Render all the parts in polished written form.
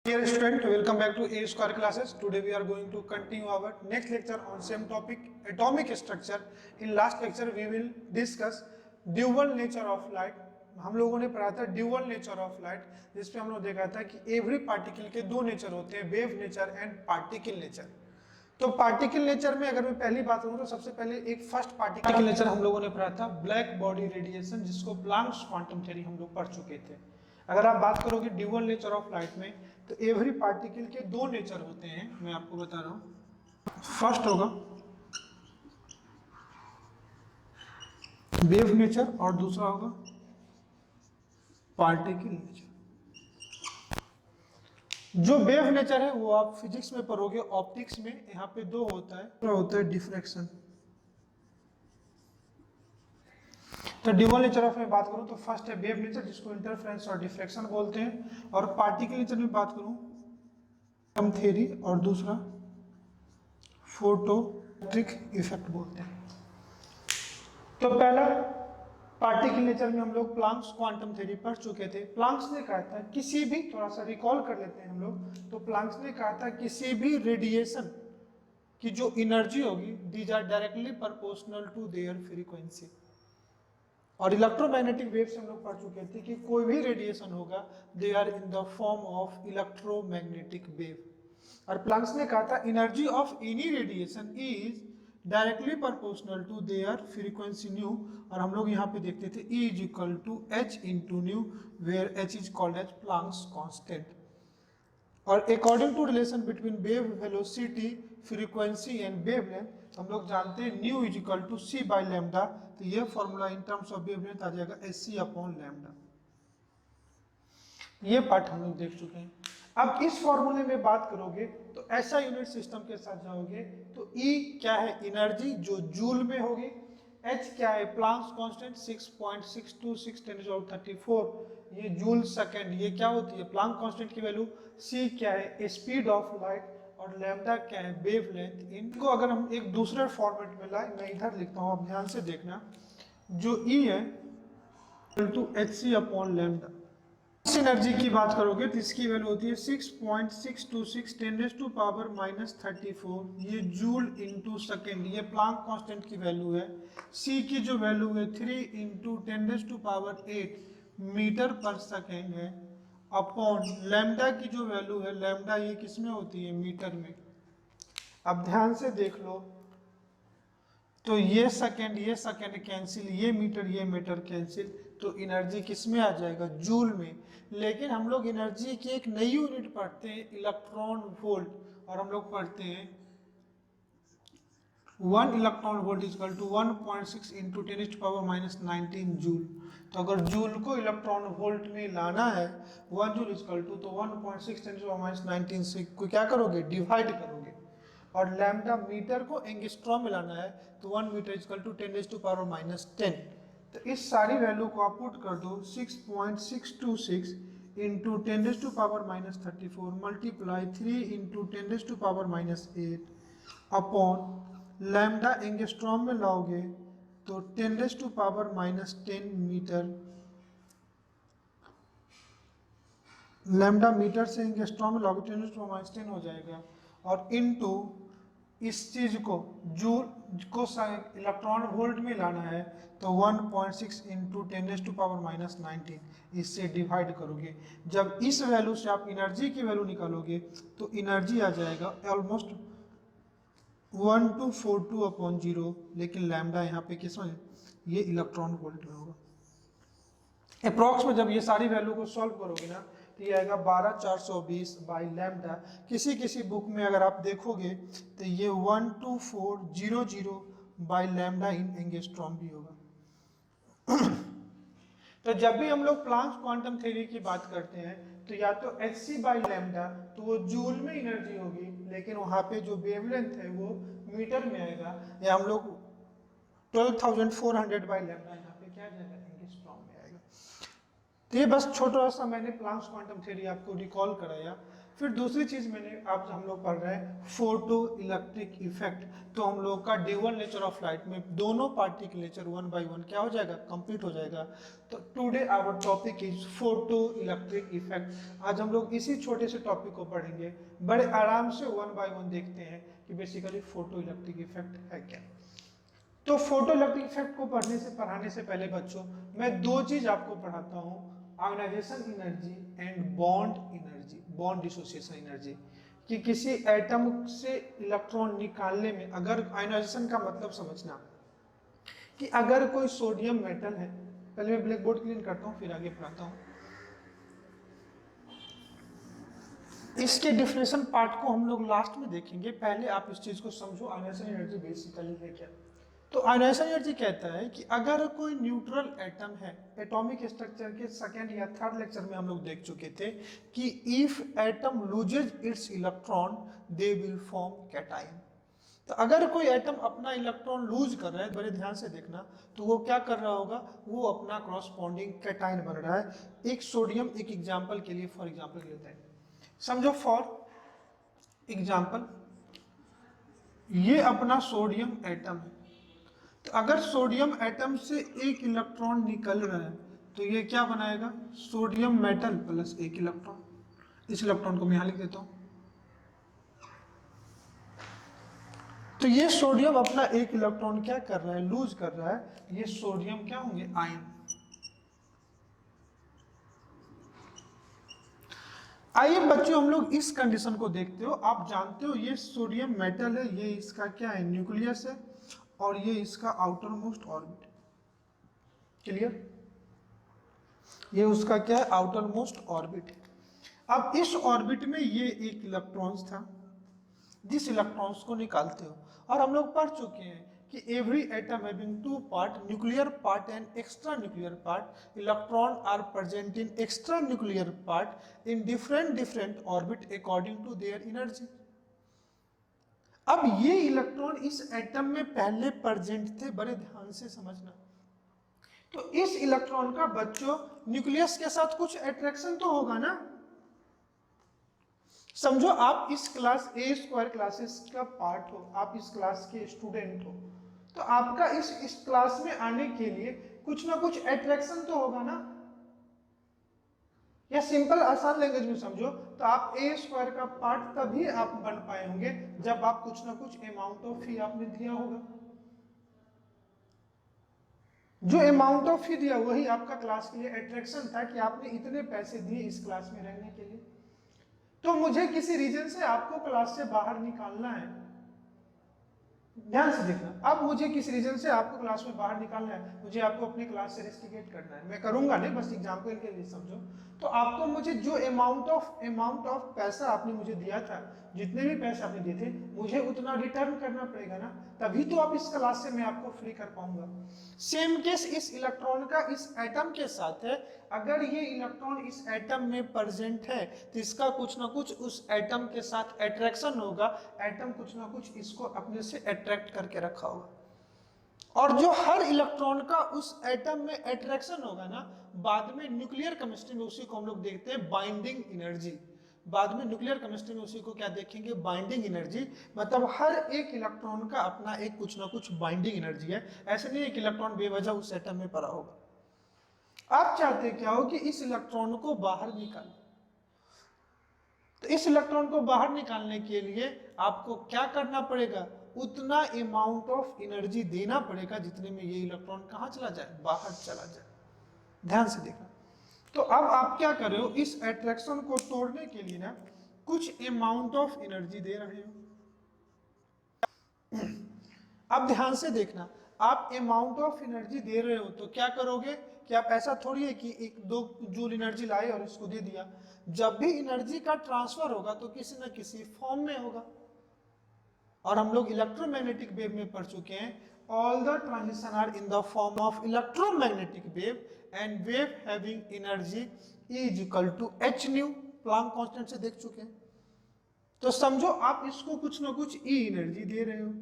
Dear student, welcome back to A Square classes. Today we are going to continue our next lecture on same topic, atomic structure. In last lecture we will discuss dual nature of light. हम लोगों ने पढ़ा था dual nature of light, जिसपे हम लोग देखा था कि एवरी पार्टिकल के दो नेचर होते हैं, wave nature and particle nature. तो पार्टिकल नेचर में अगर मैं पहली बात करूं तो सबसे पहले एक फर्स्ट पार्टिकल नेचर हम लोगों ने पढ़ा था ब्लैक बॉडी रेडिएशन, जिसको प्लांक्स क्वांटम थ्योरी हम लोग पढ़ चुके थे। अगर आप बात करोगे ड्यूअल नेचर ऑफ लाइट में तो एवरी पार्टिकल के दो नेचर होते हैं, मैं आपको बता रहा हूं। फर्स्ट होगा वेव नेचर और दूसरा होगा पार्टिकल नेचर। जो वेव नेचर है वो आप फिजिक्स में पढ़ोगे, ऑप्टिक्स में यहाँ पे दो होता है डिफ्रैक्शन। तो ड्यूअल नेचर ऑफ में बात करूं तो फर्स्ट है वेव नेचर, जिसको इंटरफेरेंस और डिफ्रैक्शन बोलते हैं, और पार्टिकल नेचर में बात करूं क्वांटम थ्योरी, और दूसरा फोटोइलेक्ट्रिक इफेक्ट बोलते हैं। तो पहला पार्टिकल नेचर में हम लोग प्लांक्स क्वांटम थ्योरी पढ़ चुके थे। प्लांक्स ने कहा था किसी भी, थोड़ा सा रिकॉल कर लेते हैं हम लोग, तो प्लांक्स ने कहा था किसी भी रेडिएशन की जो एनर्जी होगी these are directly proportional to their frequency. और इलेक्ट्रोमैग्नेटिक वेव से हम लोग पढ़ चुके थे कि कोई भी रेडिएशन होगा they are in the form of electromagnetic wave. और प्लांक्स ने कहा था energy of any radiation is directly proportional to their frequency nu, और हम लोग यहाँ पे देखते थे E is equal to H into nu, where H is called as Planck's constant. और according to relation between wave velocity, frequency and wavelength, हम लोग जानते हैं nu is equal to c by lambda. तो ये formula in terms of wavelength आ जाएगा SC upon lambda. ये पार्ट हम लोग देख चुके हैं। अब इस फॉर्मूले में बात करोगे तो ऐसा यूनिट सिस्टम के साथ जाओगे तो E क्या है एनर्जी जो जूल में होगी, H क्या है प्लांक्स कांस्टेंट 6.626 10⁻34 ये जूल सेकंड, ये क्या होती है प्लांक कांस्टेंट की वैल्यू। C क्या है स्पीड ऑफ लाइट, और लैम्डा क्या है वेवलेंथ। इनको अगर हम एक दूसरे फॉर्मेट में लाए, मैं इधर लिखता हूँ, आप ध्यान से देखना, जो E है टू HC अपॉन लैम्डा। इस एनर्जी की बात करोगे तो इसकी वैल्यू होती है 6.626 10⁻34, ये जूल इंटू सेकेंड, ये प्लांक कांस्टेंट की वैल्यू है। सी की जो वैल्यू है 3 इंटू 10⁸8 मीटर पर सेकेंड है, अपॉन लैम्डा की जो वैल्यू है, लैम्डा ये किस में होती है मीटर में। अब ध्यान से देख लो, तो ये सेकंड कैंसिल, ये मीटर कैंसिल, तो एनर्जी किस में आ जाएगा जूल में। लेकिन हम लोग एनर्जी की एक नई यूनिट पढ़ते हैं इलेक्ट्रॉन वोल्ट, और हम लोग पढ़ते हैं 1 electron volt is equal to 1.6 into 10⁻19 joule. तो अगर जूल को इलेक्ट्रॉन वोल्ट में लाना है 1 जूल इज इक्वल टू, तो 1.6 10⁻19 से क्या करोगे डिवाइड करोगे, और लैम्डा मीटर को एंगस्ट्रॉम में लाना है तो 1 मीटर इक्वल टू 10⁻10। तो इस सारी वैल्यू को आप पुट कर दो 6.626 into 10⁻34 multiply 3 into 10⁻8 upon lambda angstrom में लाओगे तो 10⁻10 मीटर, लैम्डा मीटर से एंगस्ट्रॉम में लाओगे 10⁻10 हो जाएगा, और इनटू इस चीज को जूल को इलेक्ट्रॉन वोल्ट में लाना है तो 1.6 इंटू 10⁻19 इससे डिवाइड करोगे। जब इस वैल्यू से आप एनर्जी की वैल्यू निकालोगे तो एनर्जी आ जाएगा ऑलमोस्ट 1242 अपॉन 0, लेकिन लैम्डा यहाँ पे किस में, ये इलेक्ट्रॉन वोल्ट में होगा। अप्रॉक्स में जब ये सारी वैल्यू को सॉल्व करोगे ना तो ये आएगा 12420 बाई लैम्डा। किसी बुक में अगर आप देखोगे तो ये 12400 बाई लैम्डा इन एंगस्ट्रॉम भी होगा। तो जब भी हम लोग प्लांक्स क्वांटम थ्योरी की बात करते हैं तो या तो HC बाई लैम्डा, तो वो जूल में एनर्जी होगी, लेकिन वहाँ पे जो वेवलेंथ है वो मीटर में आएगा, या हम लोग 12400 बाई लैम्डा यहाँ पे क्या जाएगा एंगस्ट्रॉम में आएगा। तो ये बस छोटा सा मैंने प्लांक्स क्वांटम थ्योरी आपको रिकॉल कराया। फिर दूसरी चीज मैंने आप हम लोग पढ़ रहे हैं फोटो इलेक्ट्रिक इफेक्ट। तो हम लोग का ड्यूअल नेचर ऑफ लाइट में दोनों पार्टी के नेचर 1 by 1 क्या हो जाएगा, कंप्लीट हो जाएगा। तो today our topic is photo electric effect. आज हम लोग इसी छोटे से टॉपिक को पढ़ेंगे, बड़े आराम से 1 by 1 देखते हैं कि बेसिकली फोटो इलेक्ट्रिक इफेक्ट है क्या। तो फोटो इलेक्ट्रिक इफेक्ट को पढ़ाने से पहले बच्चों मैं दो चीज आपको पढ़ाता हूँ, ionisation energy and bond energy, bond dissociation energy. कि किसी एटम से इलेक्ट्रॉन निकालने में, अगर आयोनाइजेशन का मतलब समझना कि अगर कोई सोडियम मेटल है, पहले मैं ब्लैक बोर्ड क्लीन करता हूँ फिर आगे पढ़ाता हूँ। इसके डिफिनेशन पार्ट को हम लोग लास्ट में देखेंगे, पहले आप इस चीज को समझो आयोनाइजेशन एनर्जी बेसिकली है क्या। तो आयोनाइजेशन एनर्जी कहता है कि अगर कोई न्यूट्रल एटम है, एटॉमिक स्ट्रक्चर के सेकंड या थर्ड लेक्चर में हम लोग देख चुके थे कि if atom loses it's electron they will form cation. तो अगर कोई एटम अपना इलेक्ट्रॉन लूज कर रहा है, बड़े ध्यान से देखना, तो वो क्या कर रहा होगा, वो अपना क्रॉसपॉन्डिंग कैटायन बन रहा है। एक सोडियम, एक एग्जाम्पल के लिए फॉर एग्जाम्पल लेते हैं, समझो फॉर एग्जाम्पल ये अपना सोडियम एटम है। तो अगर सोडियम एटम से एक इलेक्ट्रॉन निकल रहा है तो ये क्या बनाएगा, सोडियम मेटल प्लस एक इलेक्ट्रॉन। इस इलेक्ट्रॉन को मैं यहां लिख देता हूं। तो ये सोडियम अपना एक इलेक्ट्रॉन क्या कर रहा है, लूज कर रहा है। ये सोडियम क्या होंगे, आयन। आइए बच्चों हम लोग इस कंडीशन को देखते हो। आप जानते हो ये सोडियम मेटल है, ये इसका क्या है, न्यूक्लियस है, और ये इसका आउटर मोस्ट ऑर्बिट। क्लियर, ये उसका क्या है, आउटर मोस्ट ऑर्बिट। अब इस ऑर्बिट में ये एक इलेक्ट्रॉन्स था, जिस इलेक्ट्रॉन्स को निकालते हो। और हम लोग पढ़ चुके हैं कि every atom having two part, nuclear part and extra nuclear part. Electron are present in extra nuclear part in different orbit according to their energy. अब ये इलेक्ट्रॉन इस एटम में पहले प्रेजेंट थे, बड़े ध्यान से समझना। तो इस इलेक्ट्रॉन का बच्चों न्यूक्लियस के साथ कुछ अट्रैक्शन तो होगा ना। समझो आप इस क्लास ए स्क्वायर क्लासेस का पार्ट हो, आप इस क्लास के स्टूडेंट हो, तो आपका इस क्लास में आने के लिए कुछ ना कुछ अट्रैक्शन तो होगा ना। या सिंपल आसान लैंग्वेज में समझो तो आप ए स्क्वायर का पार्ट तभी आप बन पाए होंगे जब आप कुछ ना कुछ अमाउंट ऑफ फी आपने दिया होगा। जो अमाउंट ऑफ फी दिया वही आपका क्लास के लिए अट्रैक्शन था कि आपने इतने पैसे दिए इस क्लास में रहने के लिए। तो मुझे किसी रीजन से आपको क्लास से बाहर निकालना है, ध्यान से देखना। अब मुझे किस रीजन से आपको क्लास में बाहर निकालना है, मुझे आपको अपनी क्लास से रेस्टिकेट करना है। मैं करूंगा नहीं, बस एग्जांपल के लिए समझो। तो आपको मुझे जो अमाउंट ऑफ पैसा आपने मुझे दिया था, जितने भी पैसे आपने दिए थे, मुझे उतना रिटर्न करना पड़ेगा ना, तभी तो आप इस क्लास से मैं आपको फ्री कर पाऊंगा। सेम केस इस इलेक्ट्रॉन का इस एटम के साथ है। अगर ये इलेक्ट्रॉन इस एटम में प्रेजेंट है तो इसका कुछ ना कुछ उस एटम के साथ अट्रैक्शन होगा। एटम कुछ ना कुछ इसको अपने से अट्रैक्ट करके रखा होगा। और जो हर इलेक्ट्रॉन का उस एटम में अट्रैक्शन होगा ना, बाद में न्यूक्लियर केमिस्ट्री में उसी को हम लोग देखते हैं बाइंडिंग एनर्जी। बाद में न्यूक्लियर केमिस्ट्री में उसी को क्या देखेंगे, बाइंडिंग एनर्जी। मतलब हर एक इलेक्ट्रॉन का अपना एक कुछ ना कुछ बाइंडिंग एनर्जी है। ऐसे नहीं एक इलेक्ट्रॉन बेवजह उस एटम में पड़ा होगा। आप चाहते क्या हो कि इस इलेक्ट्रॉन को बाहर निकाल, तो इस इलेक्ट्रॉन को बाहर निकालने के लिए आपको क्या करना पड़ेगा, उतना अमाउंट ऑफ एनर्जी देना पड़ेगा जितने में ये इलेक्ट्रॉन कहां चला जाए, बाहर चला जाए। ध्यान से देखना। तो अब आप क्या कर रहे हो, इस अट्रैक्शन को तोड़ने के लिए ना कुछ अमाउंट ऑफ एनर्जी दे रहे हो। अब ध्यान से देखना, आप अमाउंट ऑफ एनर्जी दे रहे हो तो क्या करोगे कि आप ऐसा थोड़ी है कि 1-2 जूल एनर्जी लाए और इसको दे दिया। जब भी एनर्जी का ट्रांसफर होगा तो किसी न किसी फॉर्म में होगा। और हम लोग इलेक्ट्रोमैग्नेटिक वेव में पढ़ चुके हैं, all the transition are in the form of electromagnetic wave and wave having energy is equal to h nu, Planck constant से देख चुके हैं। तो समझो आप इसको कुछ ना कुछ ई एनर्जी दे रहे हो।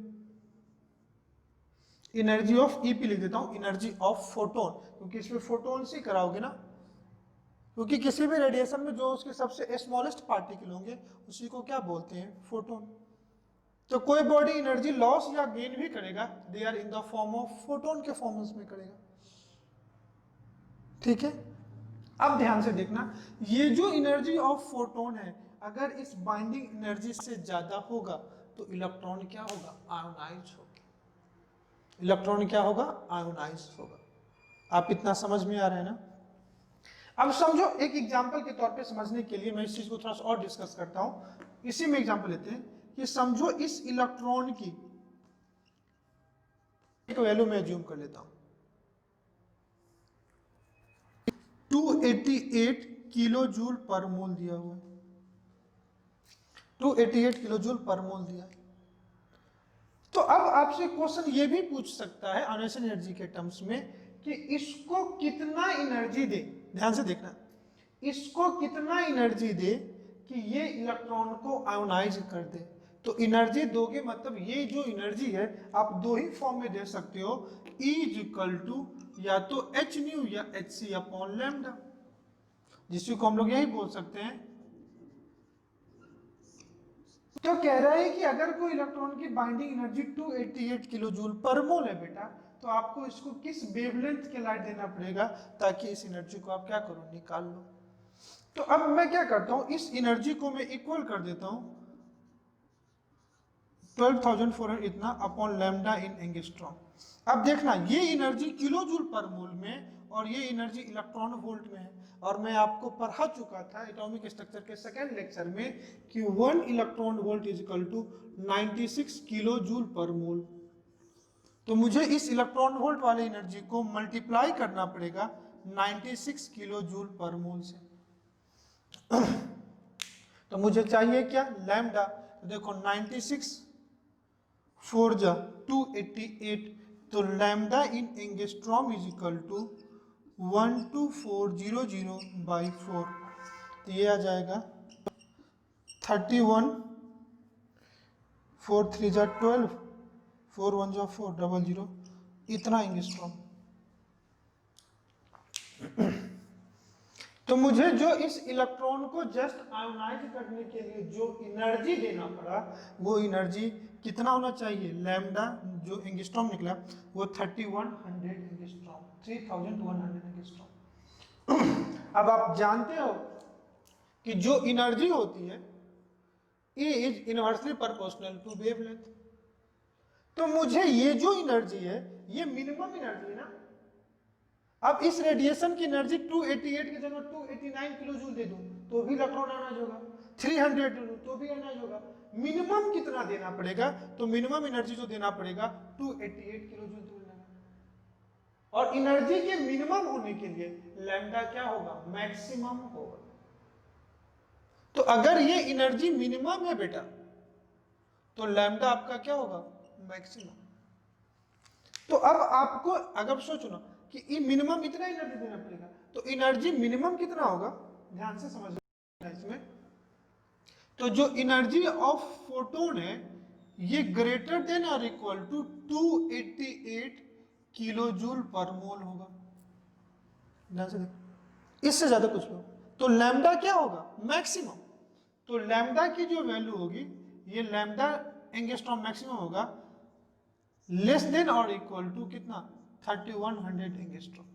एनर्जी ऑफ ईपी लिख देता हूं, एनर्जी ऑफ फोटोन, क्योंकि इसमें फोटोन से कराओगे ना। क्योंकि किसी भी रेडिएशन में जो उसके सबसे स्मॉलेस्ट पार्टिकल होंगे उसी को क्या बोलते हैं, फोटोन। तो कोई बॉडी एनर्जी लॉस या गेन भी करेगा, they are in the form of photon के फॉर्म्स में करेगा। ठीक है, अब ध्यान से देखना, ये जो एनर्जी ऑफ फोटोन है अगर इस बाइंडिंग एनर्जी से ज्यादा होगा तो इलेक्ट्रॉन क्या होगा, आयोनाइज होगा। इलेक्ट्रॉन क्या होगा, आयोनाइज होगा। आप इतना समझ में आ रहा है ना। अब समझो, एक एग्जांपल के तौर पे समझने के लिए मैं इस चीज को थोड़ा सा और डिस्कस करता हूं। इसी में एग्जांपल लेते हैं कि समझो इस इलेक्ट्रॉन की एक वैल्यू मैं एज्यूम कर लेता हूं, 288 किलो जूल पर मोल दिया हुआ है, 288 किलो जूल पर मोल दिया है। तो अब आपसे क्वेश्चन ये भी पूछ सकता है आयोनाइजेशन एनर्जी के टर्म्स में कि इसको कितना एनर्जी दे, ध्यान से देखना, इसको कितना एनर्जी दे कि ये इलेक्ट्रॉन को आयोनाइज कर दे। तो एनर्जी दोगे मतलब ये जो एनर्जी है आप दो ही फॉर्म में दे सकते हो, E इज इक्वल टू या तो h न्यू या hc अपॉन लैम्डा, जिसको हम लोग यही बोल सकते हैं। तो कह रहा है कि अगर कोई इलेक्ट्रॉन की binding energy 288 kilo joule per मोल है बेटा, तो आपको इसको किस वेवलेंथ के लाइट देना पड़ेगा ताकि इस एनर्जी को आप क्या करो, निकाल लो। तो अब मैं क्या करता हूं, इस एनर्जी को मैं इक्वल कर देता हूं 12,400 इतना अपॉन लैम्डा इन एंगस्ट्रॉम। अब देखना, ये एनर्जी किलो जूल पर मोल में और ये एनर्जी इलेक्ट्रॉन वोल्ट में है। और मैं आपको पढ़ा चुका था एटॉमिक स्ट्रक्चर के सेकेंड लेक्चर में कि 1 electron volt is equal to 96 kilo joule per mole. तो मुझे इस इलेक्ट्रॉन वोल्ट वाले एनर्जी को मल्टीप्लाई करना पड़ेगा 96 किलो जूल पर मोल से। तो मुझे चाहिए क्या, लैम्डा। तो देखो 96 4 जा 288, तो lambda in angstrom is equal to 12400 by 4, तो ये आ जाएगा 31, 4 3 जा 12, 4 1 जा 4, 00, इतना एंगस्ट्रॉम। तो मुझे जो इस इलेक्ट्रॉन को जस्ट आयोनाइज करने के लिए जो एनर्जी देना पड़ा वो एनर्जी कितना होना चाहिए, लैम्डा जो एंगस्ट्रॉम निकला वो 3100 एंगस्ट्रॉम, 3100 एंगस्ट्रॉम। अब आप जानते हो कि जो एनर्जी होती है E is inversely proportional to wavelength. तो मुझे ये जो एनर्जी है ये मिनिमम एनर्जी है ना। अब इस रेडिएशन की एनर्जी 288 की जगह 289 किलो जूल दे दूं तो भी इलेक्ट्रॉन आना होगा, 300 दे दूं तो भी आना होगा। मिनिमम कितना देना पड़ेगा, तो मिनिमम एनर्जी जो देना पड़ेगा 288 किलो जूल देना। और एनर्जी के मिनिमम होने के लिए लैम्डा क्या होगा, मैक्सिमम होगा। तो अगर ये एनर्जी मिनिमम है बेटा तो लैम्डा आपका क्या होगा, मैक्सिमम। तो अब आपको अगर सोचो ना कि मिनिमम इतना एनर्जी देना पड़ेगा, तो एनर्जी मिनिमम कितना होगा, ध्यान से समझना इसमें। तो जो एनर्जी ऑफ फोटोन है ये ग्रेटर देन और equal to 288 kilo joule per mole होगा। ध्यान से देखो, इससे ज्यादा कुछ लो तो लैम्डा क्या होगा, मैक्सिमम। तो लैम्डा की जो वैल्यू होगी ये लैम्डा एंगस्ट्रॉम मैक्सिमम होगा, लेस देन और इक्वल टू कितना, 3100 एंगस्ट्रॉम।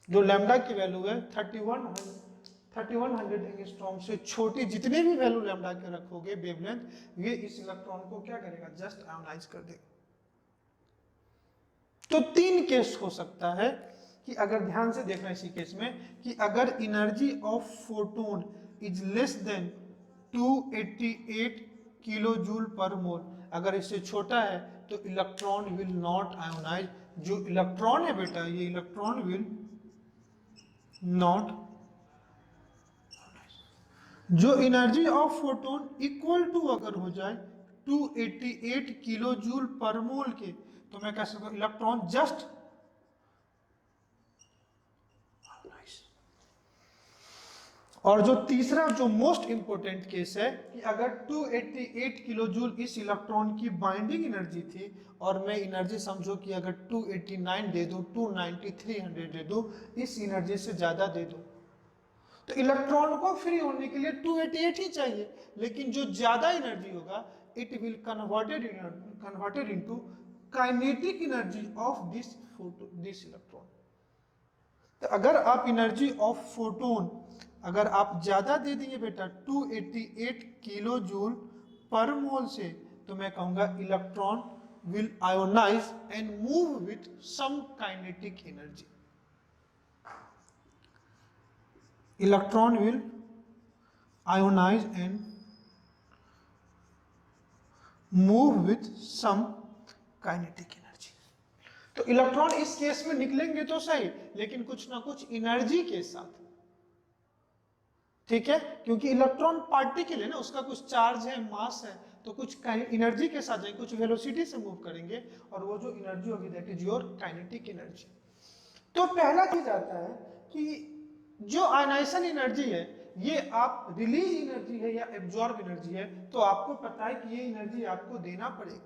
जो लैम्डा की वैल्यू है 3100 एंगस्ट्रॉम से छोटी जितने भी वैल्यू लैम्डा के रखोगे वेवलेंथ, ये इस इलेक्ट्रॉन को क्या करेगा, जस्ट आयोनाइज कर देगा। तो तीन केस हो सकता है कि अगर ध्यान से देखना इसी केस में कि अगर energy of photon is less than 288 kilo joule per mole, अगर इससे छोटा है तो इलेक्ट्रॉन विल नॉट आयोनाइज। जो इलेक्ट्रॉन है बेटा ये इलेक्ट्रॉन विल नॉट, जो energy of photon equal to अगर हो जाए 288 किलो जूल पर मोल के, तो मैं कह सकता हूं इलेक्ट्रॉन जस्ट और जो तीसरा जो मोस्ट इंपॉर्टेंट केस है कि अगर 288 किलो जूल इस इलेक्ट्रॉन की बाइंडिंग एनर्जी थी और मैं एनर्जी समझो कि अगर 289 दे दूं, 290, 300 दे दूं, इस एनर्जी से ज्यादा दे दूं, तो इलेक्ट्रॉन को फ्री होने के लिए 288 ही चाहिए, लेकिन जो ज्यादा एनर्जी होगा it will converted into kinetic energy of this electron. तो अगर आप एनर्जी ऑफ फोटोन अगर आप ज्यादा दे दिए बेटा 288 किलो जूल पर मोल से, तो मैं कहूंगा electron will ionise and move with some kinetic energy. Electron will ionise and move with some kinetic energy. तो इलेक्ट्रॉन इस केस में निकलेंगे तो सही, लेकिन कुछ ना कुछ एनर्जी के साथ, ठीक है, क्योंकि इलेक्ट्रॉन पार्टिकल है ना, उसका कुछ चार्ज है, मास है, तो कुछ एनर्जी के साथ जाएंगे, कुछ वेलोसिटी से मूव करेंगे, और वो जो एनर्जी होगी that is your kinetic energy. तो पहला चीज आता है कि जो आयनाइजेशन एनर्जी है ये आप रिलीज एनर्जी है या एब्जॉर्ब एनर्जी है, तो आपको पता है कि ये एनर्जी आपको देना पड़ेगी।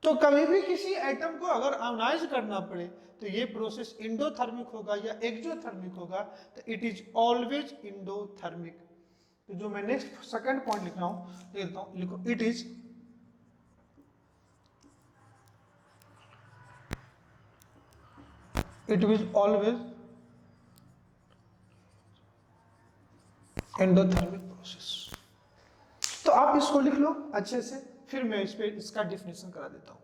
तो कभी भी किसी एटम को अगर आयोनाइज करना पड़े तो ये प्रोसेस इंडोथर्मिक होगा या एक्सोथर्मिक होगा, तो इट इज ऑलवेज इंडोथर्मिक। तो जो मैं नेक्स्ट सेकंड पॉइंट लिख रहा हूं लिखता हूं, लिखो it is always endothermic process. तो आप इसको लिख लो अच्छे से, फिर मैं इस पे इसका डिफिनेशन करा देता हूं,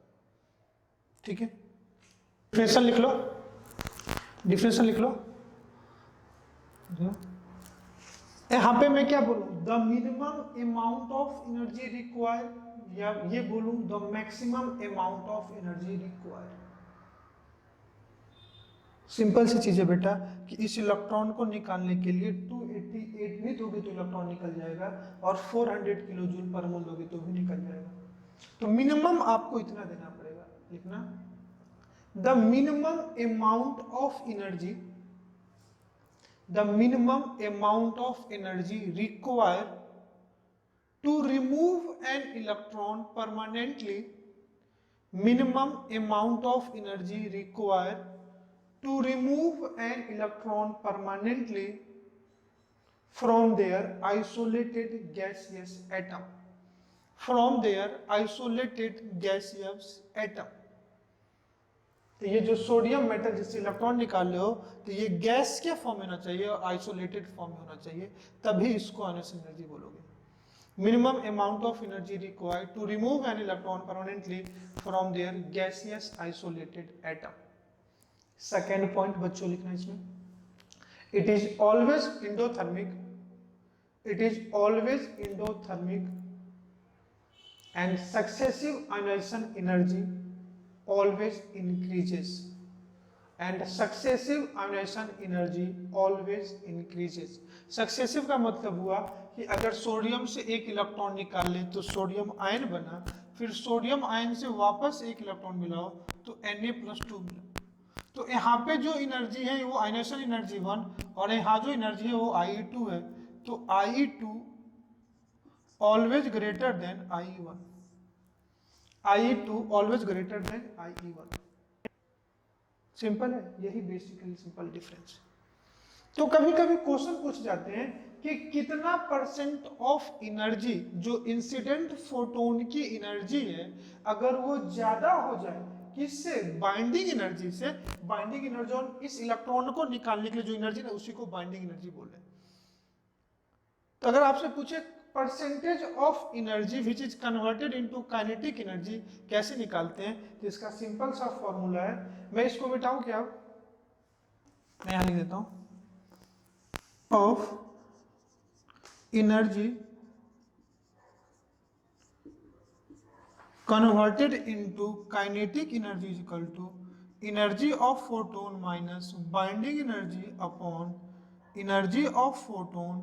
ठीक है। डिफिनेशन लिख लो, डिफिनेशन लिख लो। यहां पे मैं क्या बोलूं, the minimum amount of energy required, या ये बोलूं the maximum amount of energy required. Simple सी चीज है बेटा कि इस इलेक्ट्रॉन को निकालने के लिए 288 भी दोगे तो इलेक्ट्रॉन निकल जाएगा, और 400 किलो जूल पर मोल दोगे तो भी निकल जाएगा। तो मिनिमम आपको इतना देना पड़ेगा, लिखना the minimum amount of energy, the minimum amount of energy required to remove an electron permanently, minimum amount of energy required to remove an electron permanently from their isolated gaseous atom, from their isolated gaseous atom। तो ये जो sodium metal जिससे electron निकाल रहे हो, तो ये gas के फॉर्म में होना चाहिए और आइसोलेटेड फॉर्म में होना चाहिए, तभी इसको आयनाइजेशन एनर्जी बोलोगे। Minimum amount of energy required to remove an electron permanently from their gaseous isolated atom। Second point बच्चों लिखना इसमें, it is always endothermic, it is always endothermic and successive ionization energy always increases, and successive ionization energy always increases। Successive का मतलब हुआ कि अगर sodium से एक इलेक्ट्रॉन निकाल ले तो सोडियम आयन बना, फिर सोडियम आयन से वापस एक इलेक्ट्रॉन मिलाओ तो Na+2 मिला। तो यहाँ पे जो एनर्जी है वो आयनाइजेशन एनर्जी 1, और यहाँ जो एनर्जी है वो IE2 है, तो IE2 always greater than IE1, IE2 always greater than IE1। Simple है, यही बेसिकली सिंपल डिफरेंस। तो कभी कभी क्वेश्चन पूछ जाते हैं कि कितना परसेंट ऑफ एनर्जी जो इंसिडेंट फोटोन की एनर्जी है, अगर वो ज्यादा हो जाए किससे, बाइंडिंग एनर्जी से, बाइंडिंग एनर्जी और इस इलेक्ट्रॉन को निकालने के लिए जो एनर्जी है उसी को बाइंडिंग एनर्जी बोल रहे हैं। तो अगर आपसे पूछे percentage of energy which is converted into kinetic energy कैसे निकालते हैं, तो इसका सिंपल सा फॉर्मूला है, मैं इसको मिटाऊं क्या, मैं यहां लिख देता हूं, of energy converted into kinetic energy is equal to energy of photon minus binding energy upon energy of photon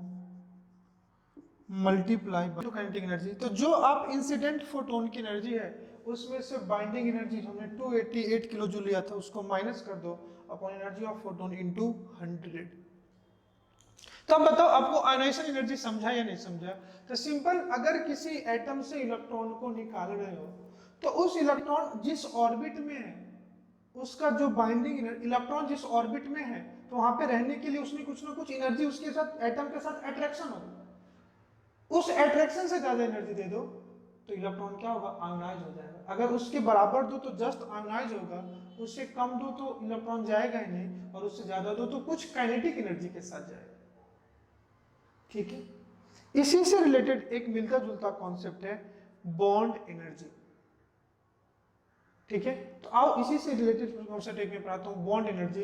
multiply by kinetic energy. तो जो आप इंसिडेंट फोटोन की एनर्जी है उसमें से बाइंडिंग एनर्जी हमने 288 किलो जूल लिया था उसको माइनस कर दो upon energy of photon into 100। तो अब बताओ आपको आयोनाइजेशन एनर्जी समझा या नहीं समझा? तो सिंपल, अगर किसी एटम से इलेक्ट्रॉन को निकाल रहे हो तो उस इलेक्ट्रॉन जिस ऑर्बिट में है उसका जो बाइंडिंग, इलेक्ट्रॉन जिस ऑर्बिट में है तो वहां पे रहने के लिए उसने कुछ ना कुछ एनर्जी उसके साथ, एटम के साथ अट्रैक्शन होगा। उस अट्रैक्शन से ज्यादा एनर्जी दे दो तो इलेक्ट्रॉन क्या होगा? आयोनाइज हो जाएगा। अगर उसके बराबर दो तो जस्ट आयोनाइज होगा, उससे कम दो तो इलेक्ट्रॉन जाएगा ही नहीं, और उससे ज्यादा दो तो कुछ काइनेटिक एनर्जी के साथ जाएगा। ठीक है, इसी से रिलेटेड एक मिलता जुलता कॉन्सेप्ट है बॉन्ड एनर्जी। ठीक है, तो आओ इसी से रिलेटेड कॉन्सेप्ट एक में पढ़ाता हूं, bond energy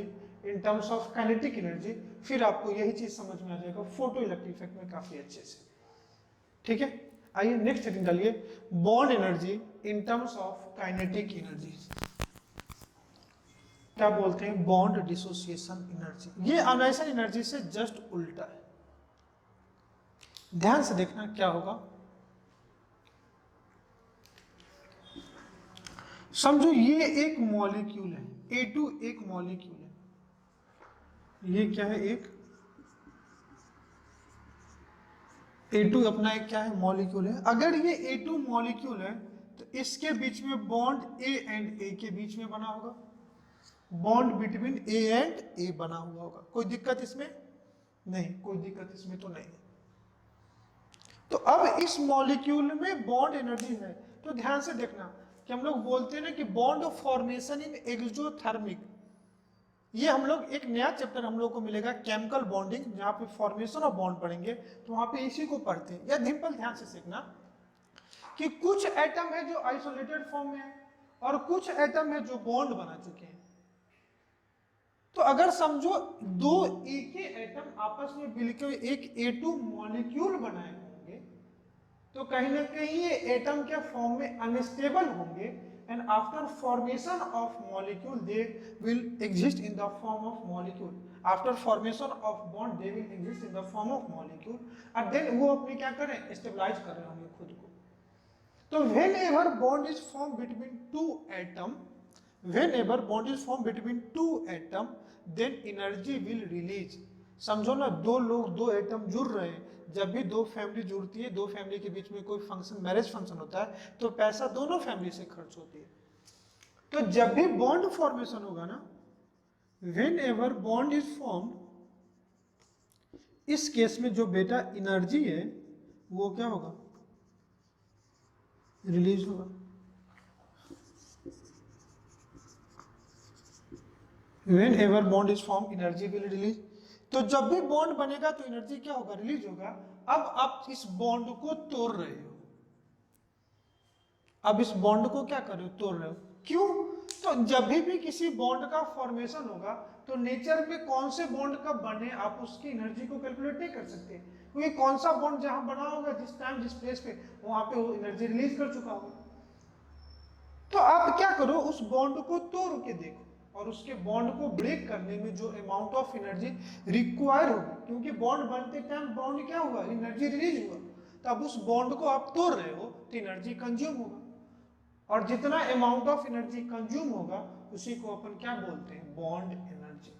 in terms of kinetic energy. फिर आपको यही चीज समझ में आ जाएगा फोटो इलेक्ट्रिक इफेक्ट में काफी अच्छे से। ठीक है, आइए नेक्स्ट हेडिंग डालिए, bond energy in terms of kinetic energy. क्या बोलते हैं? Bond dissociation energy. ये आयोनाइजेशन एनर्जी से जस्ट उल्टा है। ध्यान से देखना क्या होगा। समझो ये एक मॉलिक्यूल है, A2 एक मॉलिक्यूल है। ये क्या है? एक A2 अपना एक क्या है? मॉलिक्यूल है। अगर ये A2 मॉलिक्यूल है तो इसके बीच में बॉन्ड A एंड A के बीच में बना होगा, bond between A and A बना हुआ होगा। कोई दिक्कत इसमें? नहीं, कोई दिक्कत इसमें तो नहीं है। तो अब इस मॉलिक्यूल में बॉन्ड एनर्जी है, तो ध्यान से देखना कि हम लोग बोलते हैं ना कि बॉन्ड फॉर्मेशन इन एक्सोथर्मिक, ये हम लोग एक नया चैप्टर हम लोग को मिलेगा केमिकल बॉन्डिंग, जहां पे फॉर्मेशन ऑफ बॉन्ड पढ़ेंगे, तो वहां पे इसी को पढ़ते हैं। या सिंपल ध्यान से सीखना कि कुछ एटम है जो आइसोलेटेड फॉर्म में है और कुछ एटम है जो बॉन्ड बना चुके हैं। तो अगर समझो दो एक ही एटम आपस में मिलकर एक A2 मॉलिक्यूल बनाए होंगे तो कहीं ना कहीं ये एटम के फॉर्म में अनस्टेबल होंगे, and after formation of molecule they will exist in the form of molecule. After formation of bond they will exist in the form of molecule, and then वो अपने क्या करें? स्टेबलाइज कर रहे होंगे खुद को। तो whenever bond is formed between two atom, whenever bond is formed between two atom, then energy will release। समझो ना, दो लोग, दो एटम जुड़ रहे हैं, जब भी दो फैमिली जुड़ती है, दो फैमिली के बीच में कोई फंक्शन, मैरिज फंक्शन होता है, तो पैसा दोनों फैमिली से खर्च होती है। तो जब भी बॉन्ड फॉर्मेशन होगा ना, whenever bond is formed, इस केस में जो बेटा एनर्जी है वो क्या होगा? रिलीज होगा। Whenever bond is formed, energy will release। तो जब भी बॉन्ड बनेगा तो एनर्जी क्या होगा? रिलीज होगा। अब आप इस बॉन्ड को तोड़ रहे हो, अब इस बॉन्ड को क्या कर रहे हो? तोड़ रहे हो। क्यों? तो जब भी किसी बॉन्ड का फॉर्मेशन होगा तो नेचर में कौन से बॉन्ड कब बने आप उसकी एनर्जी को कैलकुलेट नहीं कर सकते, क्योंकि कौन सा बॉन्ड जहां बना होगा, जिस टाइम जिस प्लेस पे, वहां पे वो एनर्जी रिलीज कर चुका होगा। तो आप क्या करो? उस बॉन्ड को तोड़ के देखो, और उसके बॉन्ड को ब्रेक करने में जो अमाउंट ऑफ एनर्जी रिक्वायर होगी, क्योंकि बॉन्ड बनते टाइम बॉन्ड क्या हुआ? एनर्जी रिलीज हुआ। तो अब उस बॉन्ड को आप तोड़ रहे हो तो एनर्जी कंज्यूम होगा, और जितना अमाउंट ऑफ एनर्जी कंज्यूम होगा उसी को अपन क्या बोलते हैं? Bond energy.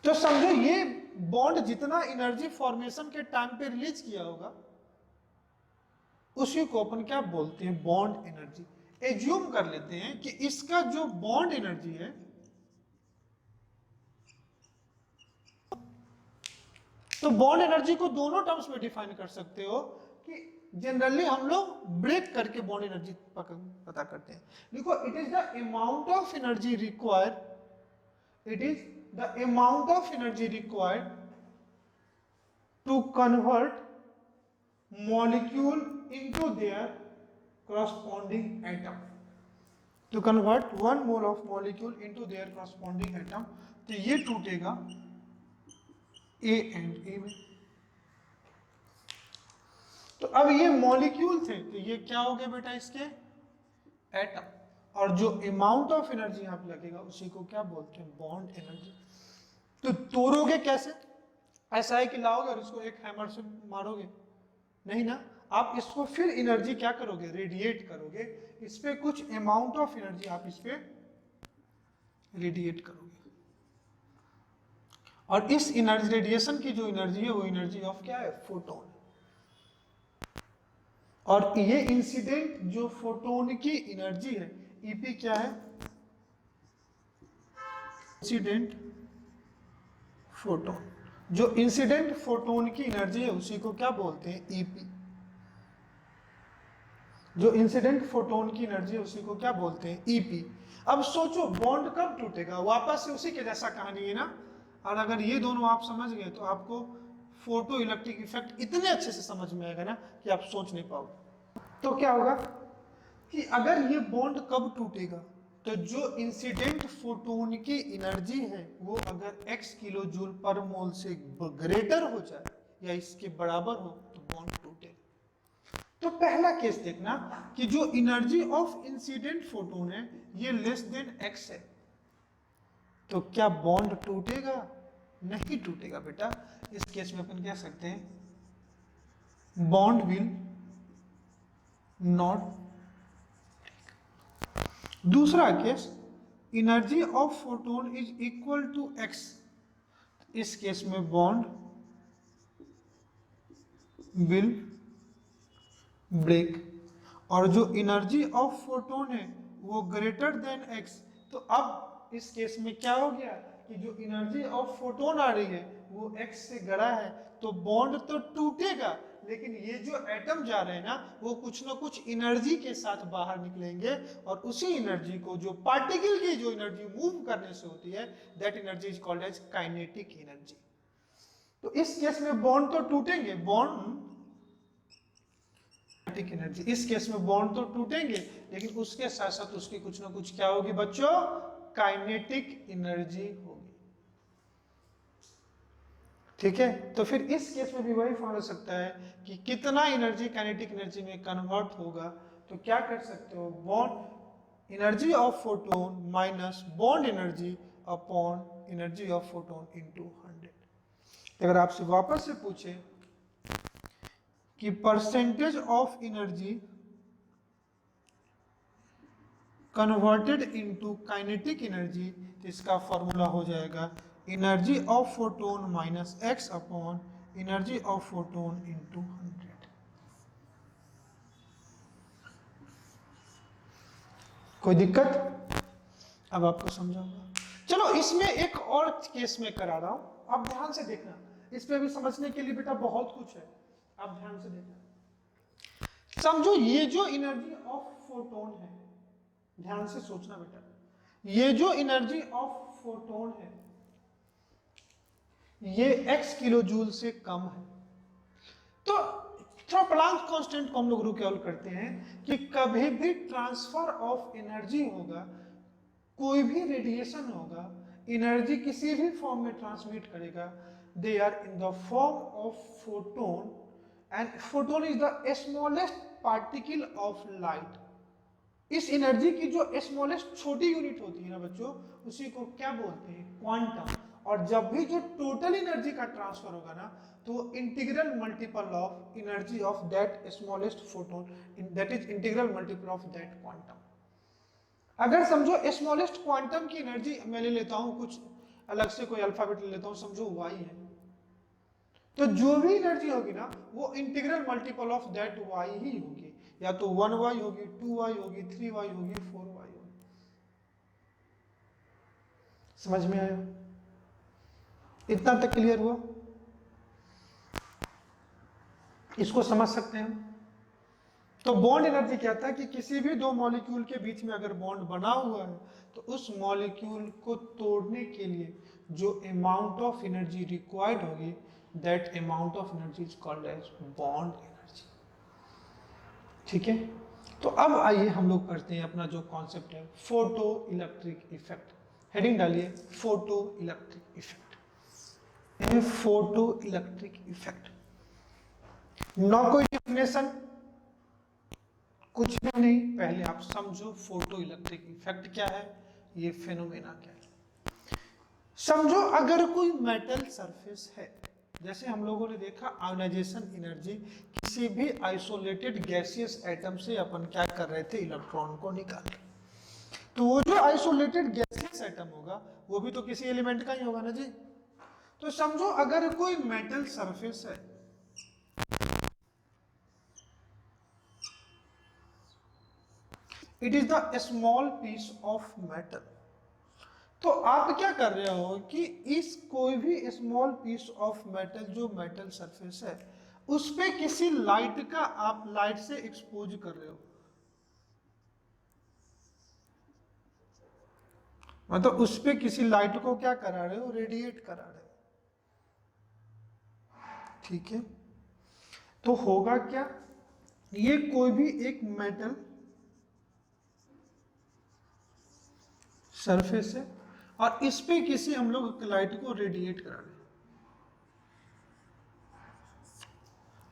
तो समझो ये बॉन्ड जितना एनर्जी फॉर्मेशन के टाइम पे रिलीज किया होगा उसी को अपन क्या बोलते हैं? Bond energy. एज्यूम कर लेते हैं कि इसका जो बॉन्ड एनर्जी है, तो बॉन्ड एनर्जी को दोनों टर्म्स में डिफाइन कर सकते हो कि जनरली हम लोग ब्रेक करके बॉन्ड एनर्जी पता करते हैं। देखो, it is the amount of energy required, it is the amount of energy required to convert molecule into their corresponding atom, to convert one mole of molecule into their corresponding atom। तो ये टूटेगा A and A में। तो अब ये molecule थे तो ये क्या हो गए बेटा? इसके एटम। और जो अमाउंट ऑफ एनर्जी यहाँ पे लगेगा उसी को क्या बोलते हैं? Bond energy. तो तोड़ोगे कैसे? ऐसा है कि लाओगे और इसको एक हैमर से मारोगे? नहीं ना, आप इसको फिर एनर्जी क्या करोगे? रेडिएट करोगे। इस पे कुछ अमाउंट ऑफ एनर्जी आप इस पे रेडिएट करोगे। और इस एनर्जी रेडिएशन की जो एनर्जी है वो एनर्जी ऑफ क्या है, फोटोन। और ये इंसिडेंट जो फोटोन की एनर्जी है ईपी क्या है, इंसिडेंट फोटोन, जो इंसिडेंट फोटोन की एनर्जी है उसी को क्या बोलते हैं, ईपी। जो इंसिडेंट फोटोन की एनर्जी है उसी को क्या बोलते हैं, ईपी। अब सोचो बॉन्ड कब टूटेगा, वापस से उसी के जैसा कहानी है ना। और अगर ये दोनों आप समझ गए तो आपको फोटो इलेक्ट्रिक इफेक्ट इतने अच्छे से समझ में आएगा ना कि आप सोच नहीं पाओगे। तो क्या होगा कि अगर ये बॉन्ड कब टूटेगा, तो जो इंसिडेंट फोटोन की एनर्जी है वो अगर x किलो जूल पर मोल से ग्रेटर हो जाए या इसके बराबर हो तो बॉन्ड टूटेगा। तो पहला केस देखना कि जो एनर्जी ऑफ इंसिडेंट फोटोन है ये लेस देन x है, तो क्या बॉन्ड टूटेगा, नहीं टूटेगा बेटा। इस केस में अपन कह सकते हैं बॉन्ड विल नॉट। दूसरा case, energy of photon is equal to x, इस केस में बॉन्ड विल ब्रेक। और जो एनर्जी ऑफ फोटोन है वो ग्रेटर देन x, तो अब इस केस में क्या हो गया कि जो एनर्जी ऑफ फोटोन आ रही है वो x से बड़ा है, तो बॉन्ड तो टूटेगा लेकिन ये जो एटम जा रहे हैं ना वो कुछ ना कुछ एनर्जी के साथ बाहर निकलेंगे, और उसी एनर्जी को जो पार्टिकल की जो एनर्जी मूव करने से होती है that energy is called as kinetic energy. तो इस केस में बॉन्ड तो टूटेंगे, बॉन्ड एनर्जी, इस केस में बॉन्ड तो टूटेंगे लेकिन उसके साथ साथ उसकी कुछ ना कुछ क्या होगी बच्चों, काइनेटिक एनर्जी होगी। ठीक है, तो फिर इस केस में भी वही फॉर्म हो सकता है कि कितना एनर्जी काइनेटिक एनर्जी में कन्वर्ट होगा। तो क्या कर सकते हो, bond energy of photon minus bond energy upon energy of photon into 100। अगर आपसे वापस से पूछे कि percentage of energy converted into kinetic energy, तो इसका फॉर्मूला हो जाएगा energy of photon minus x upon energy of photon into 100। कोई दिक्कत, अब आपको समझाऊंगा। चलो इसमें एक और केस में करा रहा हूं, आप ध्यान से देखना, इस पे भी समझने के लिए बेटा बहुत कुछ है, आप ध्यान से देखना। समझो ये जो एनर्जी ऑफ फोटोन है, ध्यान से सोचना बेटा, ये जो एनर्जी ऑफ फोटोन है ये x किलो जूल से कम है। तो थोड़ा प्लांक कांस्टेंट को हम लोग रिकॉल करते हैं कि कभी भी ट्रांसफर ऑफ एनर्जी होगा, कोई भी रेडिएशन होगा, एनर्जी किसी भी फॉर्म में ट्रांसमिट करेगा, they are in the form of photon, and photon is the smallest particle of light. इस एनर्जी की जो स्मॉलेस्ट छोटी यूनिट होती है ना बच्चों, उसी को क्या बोलते हैं, क्वांटम। और जब भी जो टोटल एनर्जी का ट्रांसफर होगा ना तो integral multiple of energy of that smallest photon, that is integral multiple of that quantum. अगर समझो स्मॉलेस्ट क्वांटम की एनर्जी मैं ले लेता हूं, कुछ अलग से कोई अल्फाबेट ले लेता हूं, समझो y है, तो जो भी एनर्जी होगी ना वो integral multiple of that y ही होगी, या तो 1y होगी, 2y होगी, 3y होगी, 4y होगी। समझ में आया, इतना तक क्लियर हुआ, इसको समझ सकते हैं। तो बॉन्ड एनर्जी क्या था कि किसी भी दो मॉलिक्यूल के बीच में अगर बॉन्ड बना हुआ है तो उस मॉलिक्यूल को तोड़ने के लिए जो अमाउंट ऑफ एनर्जी रिक्वायर्ड होगी that amount of energy is called as bond energy. ठीक है, तो अब आइए हम लोग करते हैं अपना जो कॉन्सेप्ट है फोटो इलेक्ट्रिक इफेक्ट। हेडिंग डालिए photo electric effect. Photo electric effect, ना कोई डेफिनेशन कुछ भी नहीं, पहले आप समझो फोटो इलेक्ट्रिक इफेक्ट क्या है, ये फेनोमेना क्या है। समझो अगर कोई मेटल सरफेस है, जैसे हम लोगों ने देखा आयोनाइजेशन एनर्जी, किसी भी आइसोलेटेड गैसियस एटम से अपन क्या कर रहे थे, इलेक्ट्रॉन को निकाल रहे। तो वो जो आइसोलेटेड गैसियस एटम होगा वो भी तो किसी एलिमेंट का ही होगा ना जी। तो समझो अगर कोई मेटल सरफेस है, it is the small piece of metal, तो आप क्या कर रहे हो कि इस कोई भी स्मॉल पीस ऑफ मेटल जो मेटल सरफेस है उस पे किसी लाइट का आप लाइट से एक्सपोज कर रहे हो, मतलब उस पे किसी लाइट को क्या करा रहे हो, रेडिएट करा रहे हो। ठीक है, तो होगा क्या, ये कोई भी एक मेटल सरफेस है और इस पे किसी हम लोग लाइट को रेडिएट करा रहे हैं।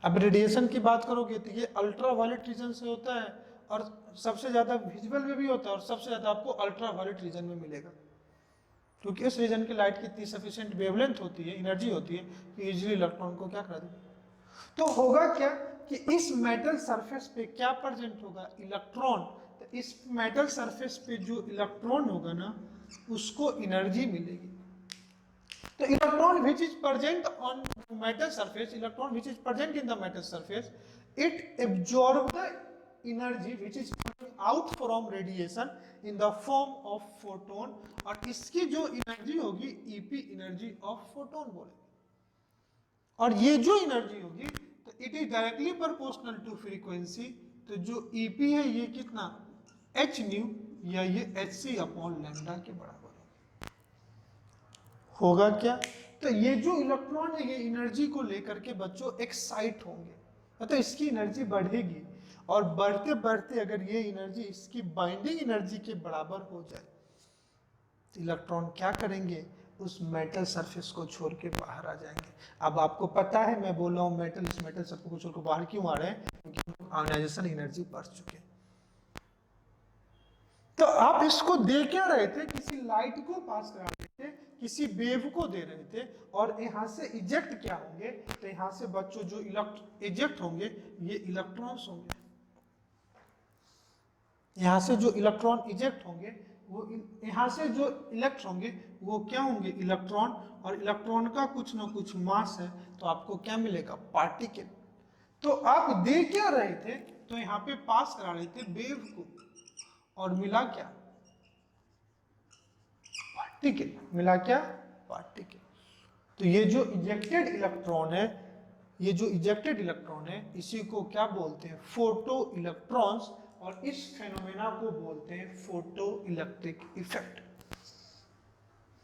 अब रेडिएशन की बात करोगे तो ये अल्ट्रा वायलेट रीजन से होता है और सबसे ज्यादा विजिबल में भी होता है और सबसे ज्यादा आपको अल्ट्रा वायलेट रीजन में मिलेगा, क्योंकि इस रीजन की लाइट की इतनी सफिशिएंट वेवलेंथ होती है, एनर्जी होती है कि इजीली इलेक्ट्रॉन को क्या कर दे। तो होगा क्या कि इस मेटल सरफेस पे क्या प्रेजेंट होगा, इलेक्ट्रॉन। तो इस मेटल सरफेस पे जो इलेक्ट्रॉन होगा ना उसको एनर्जी मिलेगी। तो electron which is present on metal surface, electron which is present in the metal surface, it absorb the energy which is coming out from radiation in the form of photon, और इसकी जो energy होगी EP energy of photon बोलेंगे। और ये जो energy होगी तो it is directly proportional to frequency, तो जो EP है ये कितना h न्यू या ये hc अपॉन लैम्डा के बराबर होगा क्या, तो ये जो इलेक्ट्रॉन है ये एनर्जी को लेकर के बच्चों एक्साइट होंगे, तो इसकी एनर्जी बढ़ेगी और बढ़ते बढ़ते अगर ये एनर्जी इसकी बाइंडिंग एनर्जी के बराबर हो जाए तो इलेक्ट्रॉन क्या करेंगे, उस मेटल सरफेस को छोड़ के बाहर आ जाएंगे। अब आपको पता है मैं बोल रहा हूँ मेटल इस मेटल सरफेस को छोड़ के बाहर क्यों आ रहे हैं, क्योंकि आयोनाइजेशन एनर्जी बढ़ चुके हैं। तो आप इसको दे क्या रहे थे, किसी लाइट को पास करा रहे थे, किसी वेव को दे रहे थे, और यहाँ से इजेक्ट क्या होंगे, तो यहाँ से बच्चों जो इजेक्ट होंगे ये इलेक्ट्रॉन्स होंगे। यहाँ से जो इलेक्ट्रॉन इजेक्ट होंगे वो यहाँ से जो इलेक्ट होंगे वो क्या होंगे, इलेक्ट्रॉन, और इलेक्ट्रॉन का कुछ ना कुछ मास है तो आपको क्या मिलेगा, पार्टिकल। तो आप दे क्या रहे थे, तो यहाँ पे पास करा रहे थे वेव को, और मिला क्या, पार्टिकल, मिला क्या, पार्टिकल। तो ये जो इजेक्टेड इलेक्ट्रॉन है, ये जो इजेक्टेड इलेक्ट्रॉन है इसी को क्या बोलते हैं, फोटो इलेक्ट्रॉन्स, और इस फेनोमेना को बोलते हैं फोटो इलेक्ट्रिक इफेक्ट।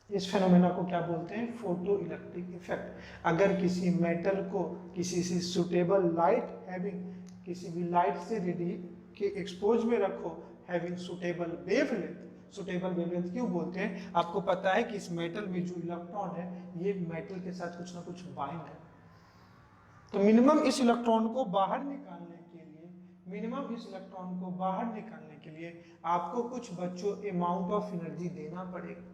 इस फेनोमेना को क्या बोलते हैं, फोटो इलेक्ट्रिक इफेक्ट। अगर किसी मेटल को किसी से सुटेबल लाइट हैविंग, किसी भी लाइट से रेडी के एक्सपोज में रखो, having suitable wavelength, suitable wavelength क्यों बोलते हैं, आपको पता है कि इस मेटल में जो इलेक्ट्रॉन है ये मेटल के साथ कुछ ना कुछ बाइंड है, तो मिनिमम इस इलेक्ट्रॉन को बाहर निकालने के लिए, मिनिमम इस इलेक्ट्रॉन को बाहर निकालने के लिए आपको कुछ बच्चों अमाउंट ऑफ एनर्जी देना पड़ेगा,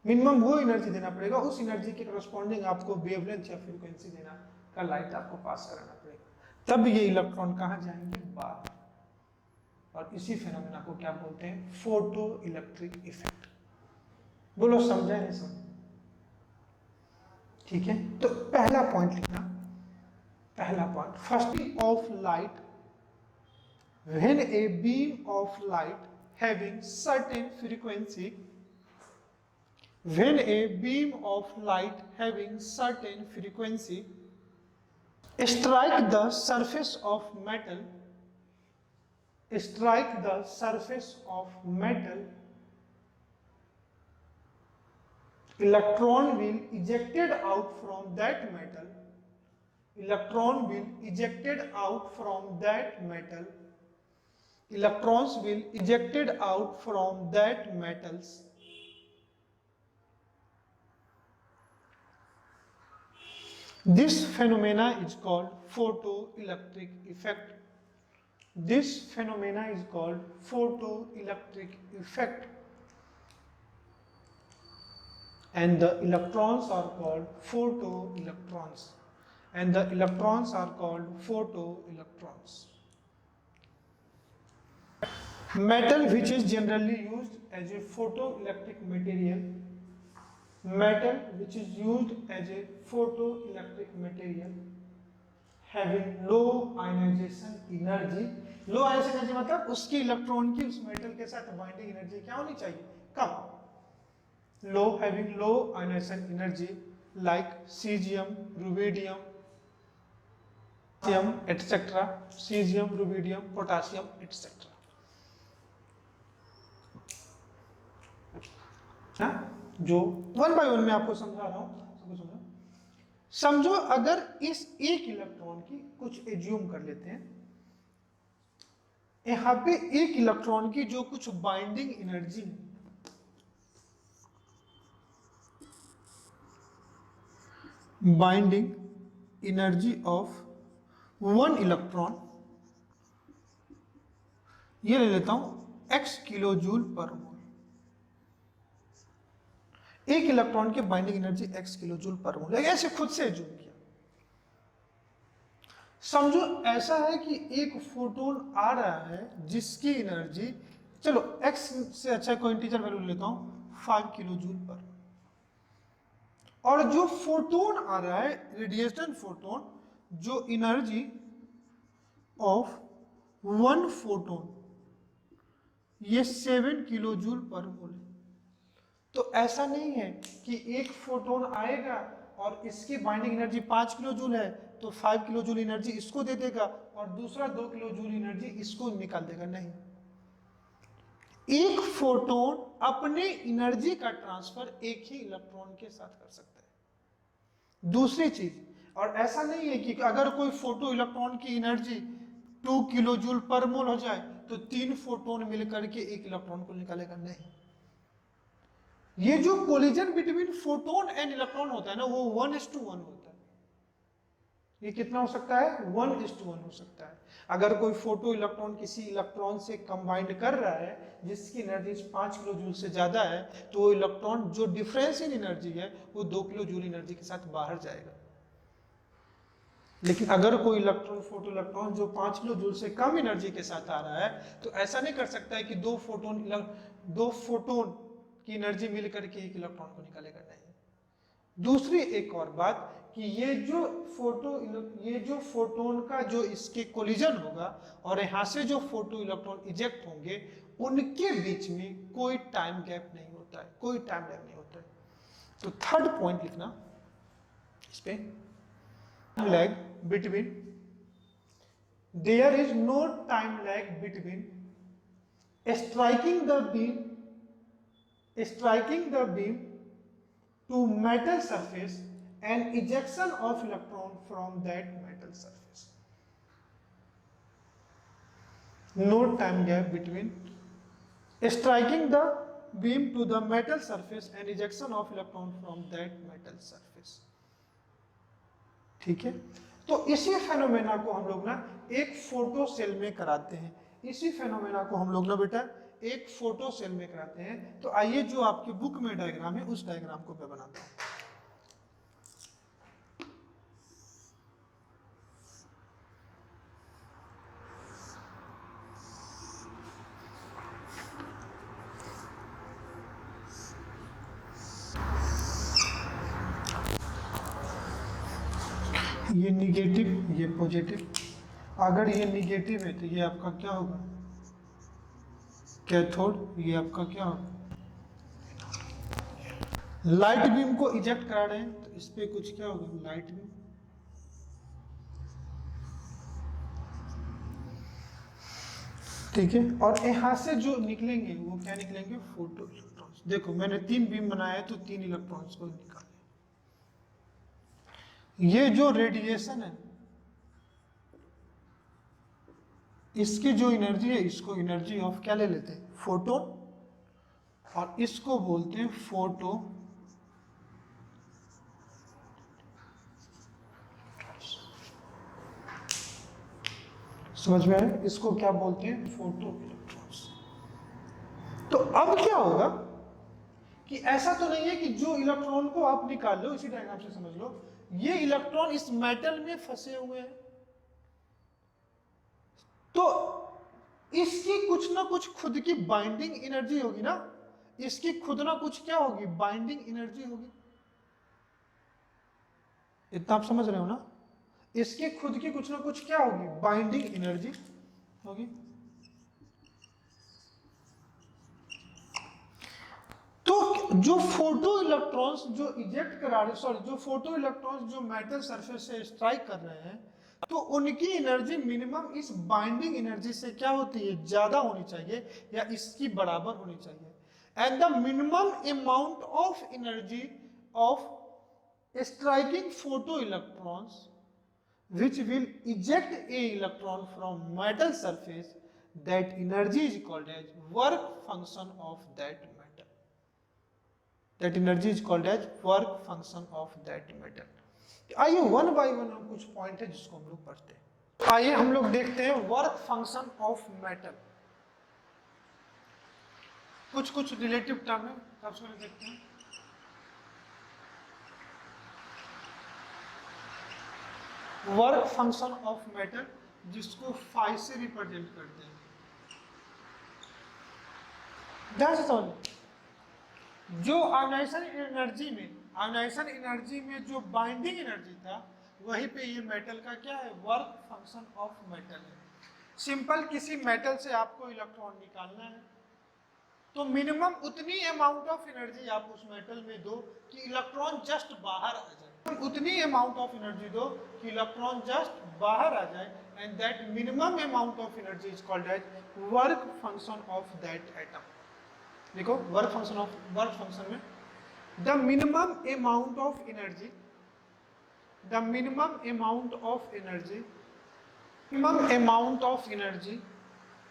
मिनिमम वो एनर्जी देना पड़ेगा, उस एनर्जी के करस्पॉन्डिंग आपको वेवलेंथ या फ्रीक्वेंसी देना का लाइट आपको पास कराना पड़ेगा, तब ये इलेक्ट्रॉन कहाँ जाएंगे, बाहर। और इसी फेनोमेना को क्या बोलते हैं, फोटो इलेक्ट्रिक इफेक्ट। बोलो समझा नहीं समझा, ठीक है। तो पहला पॉइंट लिखना, पहला point, first of light, when a beam of light having certain frequency, when a beam of light having certain frequency strike the surface of metal, strike the surface of metal, electron will ejected out from that metal, electron will ejected out from that metal, electrons will ejected out from that metals, this phenomena is called photoelectric effect. This phenomena is called photoelectric effect. And the electrons are called photoelectrons. And the electrons are called photoelectrons. Metal which is generally used as a photoelectric material, metal which is used as a photoelectric material having low ionization energy. Low ionization energy मतलब उसकी electron की उस metal के साथ binding energy क्या होनी चाहिए, कम. लो having low ionization energy like cesium, rubidium, etc. cesium, rubidium, potassium, etc. हाँ, जो वन बाय वन में आपको समझा रहा हूं, समझो अगर इस एक इलेक्ट्रॉन की कुछ एज्यूम कर लेते हैं, यहां पे एक इलेक्ट्रॉन की जो कुछ binding energy, binding energy of one electron, ये ले लेता हूं x किलो जूल पर मोल. एक इलेक्ट्रॉन की binding energy x kilo joule per mole, ऐसे खुद से एज्यूम किया. समझो ऐसा है कि एक फोटोन आ रहा है जिसकी एनर्जी, चलो x से अच्छा कोई इंटीजर वैल्यू लेता हूं 5 किलो जूल पर, और जो फोटोन आ रहा है रेडिएशन फोटोन, जो एनर्जी ऑफ वन फोटोन ये 7 किलो जूल पर मोल है. तो ऐसा नहीं है कि एक फोटोन आएगा और इसकी बाइंडिंग एनर्जी 5 किलो जूल है तो 5 किलो जूल एनर्जी इसको दे देगा और दूसरा 2 किलो जूल एनर्जी इसको निकाल देगा, नहीं. एक फोटोन अपने एनर्जी का ट्रांसफर एक ही इलेक्ट्रॉन के साथ कर सकता है. दूसरी चीज, और ऐसा नहीं है कि अगर कोई फोटो इलेक्ट्रॉन की एनर्जी 2 किलो जूल पर मोल हो जाए तो 3 फोटोन मिलकर के एक इलेक्ट्रॉन को निकालेगा, नहीं. ये जो collision between photon and electron होता है ना, वो 1:1 होता है. ये कितना हो सकता है, 1:1 हो सकता है. अगर कोई फोटो इलेक्ट्रॉन किसी इलेक्ट्रॉन से कंबाइंड कर रहा है जिसकी एनर्जी 5 किलो जूल से ज्यादा है, तो वो इलेक्ट्रॉन जो डिफरेंस इन एनर्जी है वो 2 किलो जूल एनर्जी के साथ बाहर जाएगा. लेकिन अगर कोई इलेक्ट्रॉन, फोटो इलेक्ट्रॉन जो 5 किलो जूल से कम एनर्जी के साथ आ रहा है, तो ऐसा नहीं कर सकता है कि दो फोटोन की एनर्जी मिल करके एक इलेक्ट्रॉन को निकालेगा, नहीं. दूसरी एक और बात कि ये जो फोटोन का जो इसके कोलिजन होगा और यहां से जो फोटो इलेक्ट्रॉन इजेक्ट होंगे, उनके बीच में कोई टाइम गैप नहीं होता है, कोई टाइम लैग नहीं होता है. तो थर्ड पॉइंट लिखना इस पे, lag between, there is no time lag between striking the beam to metal surface and ejection of electron from that metal surface. No time gap between striking the beam to the metal surface and ejection of electron from that metal surface. ठीक है. तो इसी phenomena को हम लोग ना एक photo cell में कराते हैं. इसी फेनोमेना को हम लोग ना बेटा एक फोटो सेल में कराते हैं. तो आइए जो आपकी बुक में डायग्राम है उस डायग्राम को मैं बनाता हूं. ये निगेटिव, ये पॉजिटिव. अगर ये निगेटिव है तो ये आपका क्या होगा, कैथोड. ये आपका क्या होगा, लाइट बीम को इजेक्ट करा रहे हैं तो इस पे कुछ क्या होगा, लाइट बीम. ठीक है. और यहां से जो निकलेंगे वो क्या निकलेंगे, फोटो इलेक्ट्रॉन्स. देखो मैंने 3 बीम बनाया तो 3 इलेक्ट्रॉन्स को निकाले. ये जो रेडिएशन है इसकी जो एनर्जी है, इसको एनर्जी ऑफ क्या ले लेते हैं, फोटोन, और इसको बोलते हैं फोटो समझ में आया, इसको क्या बोलते हैं, फोटो इलेक्ट्रॉन्स. तो अब क्या होगा कि ऐसा तो नहीं है कि जो इलेक्ट्रॉन को आप निकाल लो, इसी डायग्राम से समझ लो, ये इलेक्ट्रॉन इस मेटल में फंसे हुए हैं तो इसकी कुछ ना कुछ खुद की बाइंडिंग एनर्जी होगी ना. इसकी खुद ना कुछ क्या होगी, बाइंडिंग एनर्जी होगी। इतना आप समझ रहे हो ना, इसकी खुद की कुछ ना कुछ क्या होगी, बाइंडिंग एनर्जी होगी। तो जो फोटो इलेक्ट्रॉन्स जो इजेक्ट करा रहे, सॉरी, जो फोटो इलेक्ट्रॉन्स जो मेटल सरफेस से स्ट्राइक कर रहे हैं, तो उनकी एनर्जी मिनिमम इस बाइंडिंग एनर्जी से क्या होती है, ज्यादा होनी चाहिए या इसकी बराबर होनी चाहिए। And the minimum amount of energy of striking photoelectrons which will eject a electron from metal surface, that energy is called as work function of that metal. That energy is called as work function of that metal. आइए one by one हम कुछ point है जिसको हम लोग पढ़ते हैं। आइए हम लोग देखते हैं वर्क फंक्शन ऑफ मेटल, कुछ रिलेटिव टर्म है, सबसे पहले देखते हैं। वर्क फंक्शन ऑफ मेटल, जिसको फाइ से रिप्रेजेंट करते हैं। ध्यान से समझ, जो आयोनाइजेशन एनर्जी में जो बाइंडिंग एनर्जी था, वहीं पे ये मेटल का क्या है, वर्क फंक्शन ऑफ मेटल है। सिंपल, किसी मेटल से आपको इलेक्ट्रॉन निकालना है तो मिनिमम उतनी अमाउंट ऑफ एनर्जी आप उस मेटल में दो कि इलेक्ट्रॉन जस्ट बाहर आ जाए, उतनी अमाउंट ऑफ एनर्जी दो कि इलेक्ट्रॉन जस्ट बाहर आ जाए, and that minimum amount of energy is called as work function of that atom. देखो वर्क फंक्शन में the minimum amount of energy,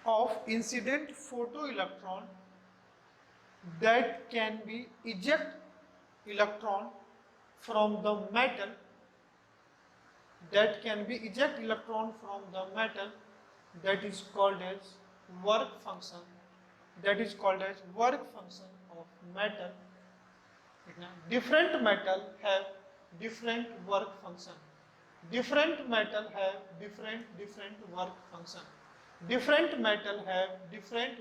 of incident photoelectron that can be eject electron from the metal, that is called as work function, of metal. Different metal have different work function. Different metal have different work function. Different metal have different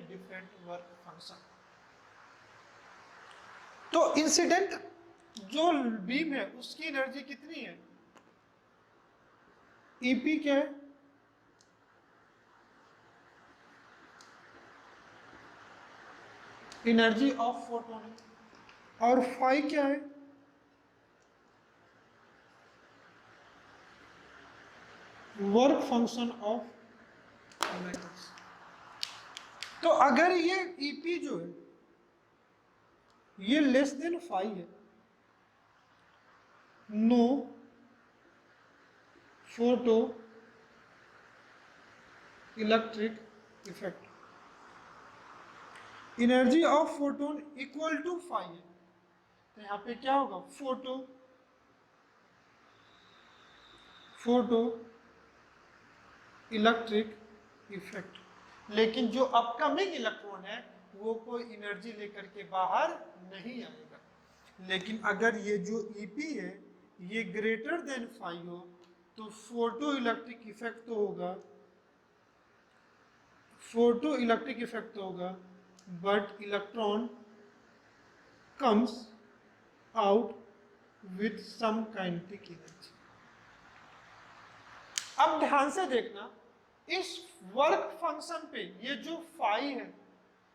work function. तो incident जो beam है उसकी energy कितनी है, EP क्या है, energy of photon है, और फाइ क्या है, वर्क फंक्शन ऑफ मेटल्स। तो अगर ये ईपी जो है ये लेस देन फाइ है, no photo electric effect, energy of photon equal to phi है, तो यहां पे क्या होगा, फोटो इलेक्ट्रिक इफेक्ट। लेकिन जो अपकमिंग इलेक्ट्रॉन है वो कोई एनर्जी लेकर के बाहर नहीं आएगा। लेकिन अगर ये जो ईपी है ये ग्रेटर देन फाइ हो तो फोटो इलेक्ट्रिक इफेक्ट तो होगा, but electron comes out with some kinetic energy. अब ध्यान से देखना, इस वर्क फंक्शन पे ये जो फाइ है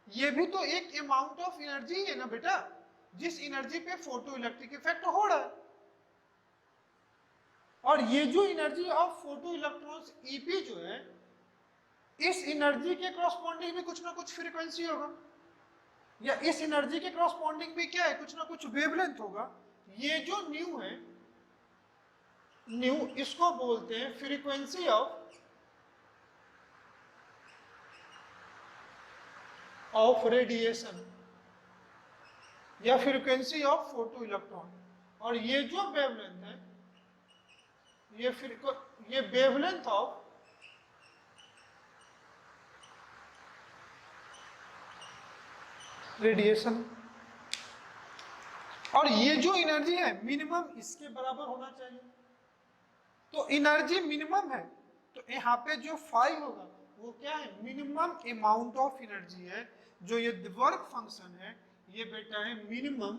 ये भी तो एक अमाउंट ऑफ एनर्जी है ना बेटा, जिस एनर्जी पे फोटो इलेक्ट्रिक इफेक्ट हो रहा है। और ये जो energy of photo electrons EP जो है, इस एनर्जी के क्रॉसपोंडिंग भी कुछ ना कुछ फ्रीक्वेंसी होगा, या इस एनर्जी के क्रॉसपोंडिंग भी क्या है, कुछ ना कुछ वेवलेंथ होगा। ये जो न्यू है, न्यू इसको बोलते हैं फ्रीक्वेंसी ऑफ रेडिएशन या फ्रीक्वेंसी ऑफ फोटो इलेक्ट्रॉन। और ये जो वेवलेंथ है ये वेवलेंथ ऑफ रेडिएशन, और ये जो एनर्जी है मिनिमम इसके बराबर होना चाहिए। तो एनर्जी मिनिमम है तो यहाँ पे जो फाइ होगा वो क्या है, मिनिमम अमाउंट ऑफ एनर्जी है। जो ये वर्क फंक्शन है ये बेटा है मिनिमम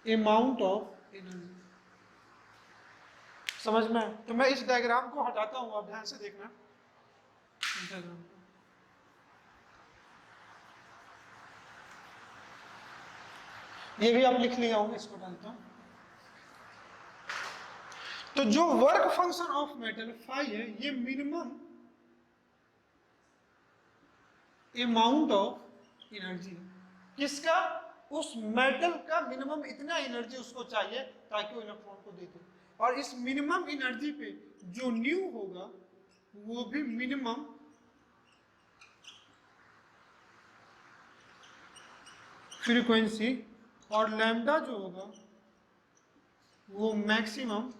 अमाउंट ऑफ एनर्जी। समझ में? तो मैं इस डायग्राम को हटाता हूं, आप ध्यान से देखना डायग्राम को। ये भी आप लिख लिया होंगे, इसको डालता हूं। तो जो work function of metal phi है, ये मिनिमम अमाउंट ऑफ एनर्जी है। किसका? उस मेटल का मिनिमम इतना एनर्जी उसको चाहिए ताकि वो इलेक्ट्रॉन को दे दे। और इस मिनिमम एनर्जी पे जो न्यू होगा वो भी मिनिमम फ्रीक्वेंसी, और लैम्डा जो होगा वो मैक्सिमम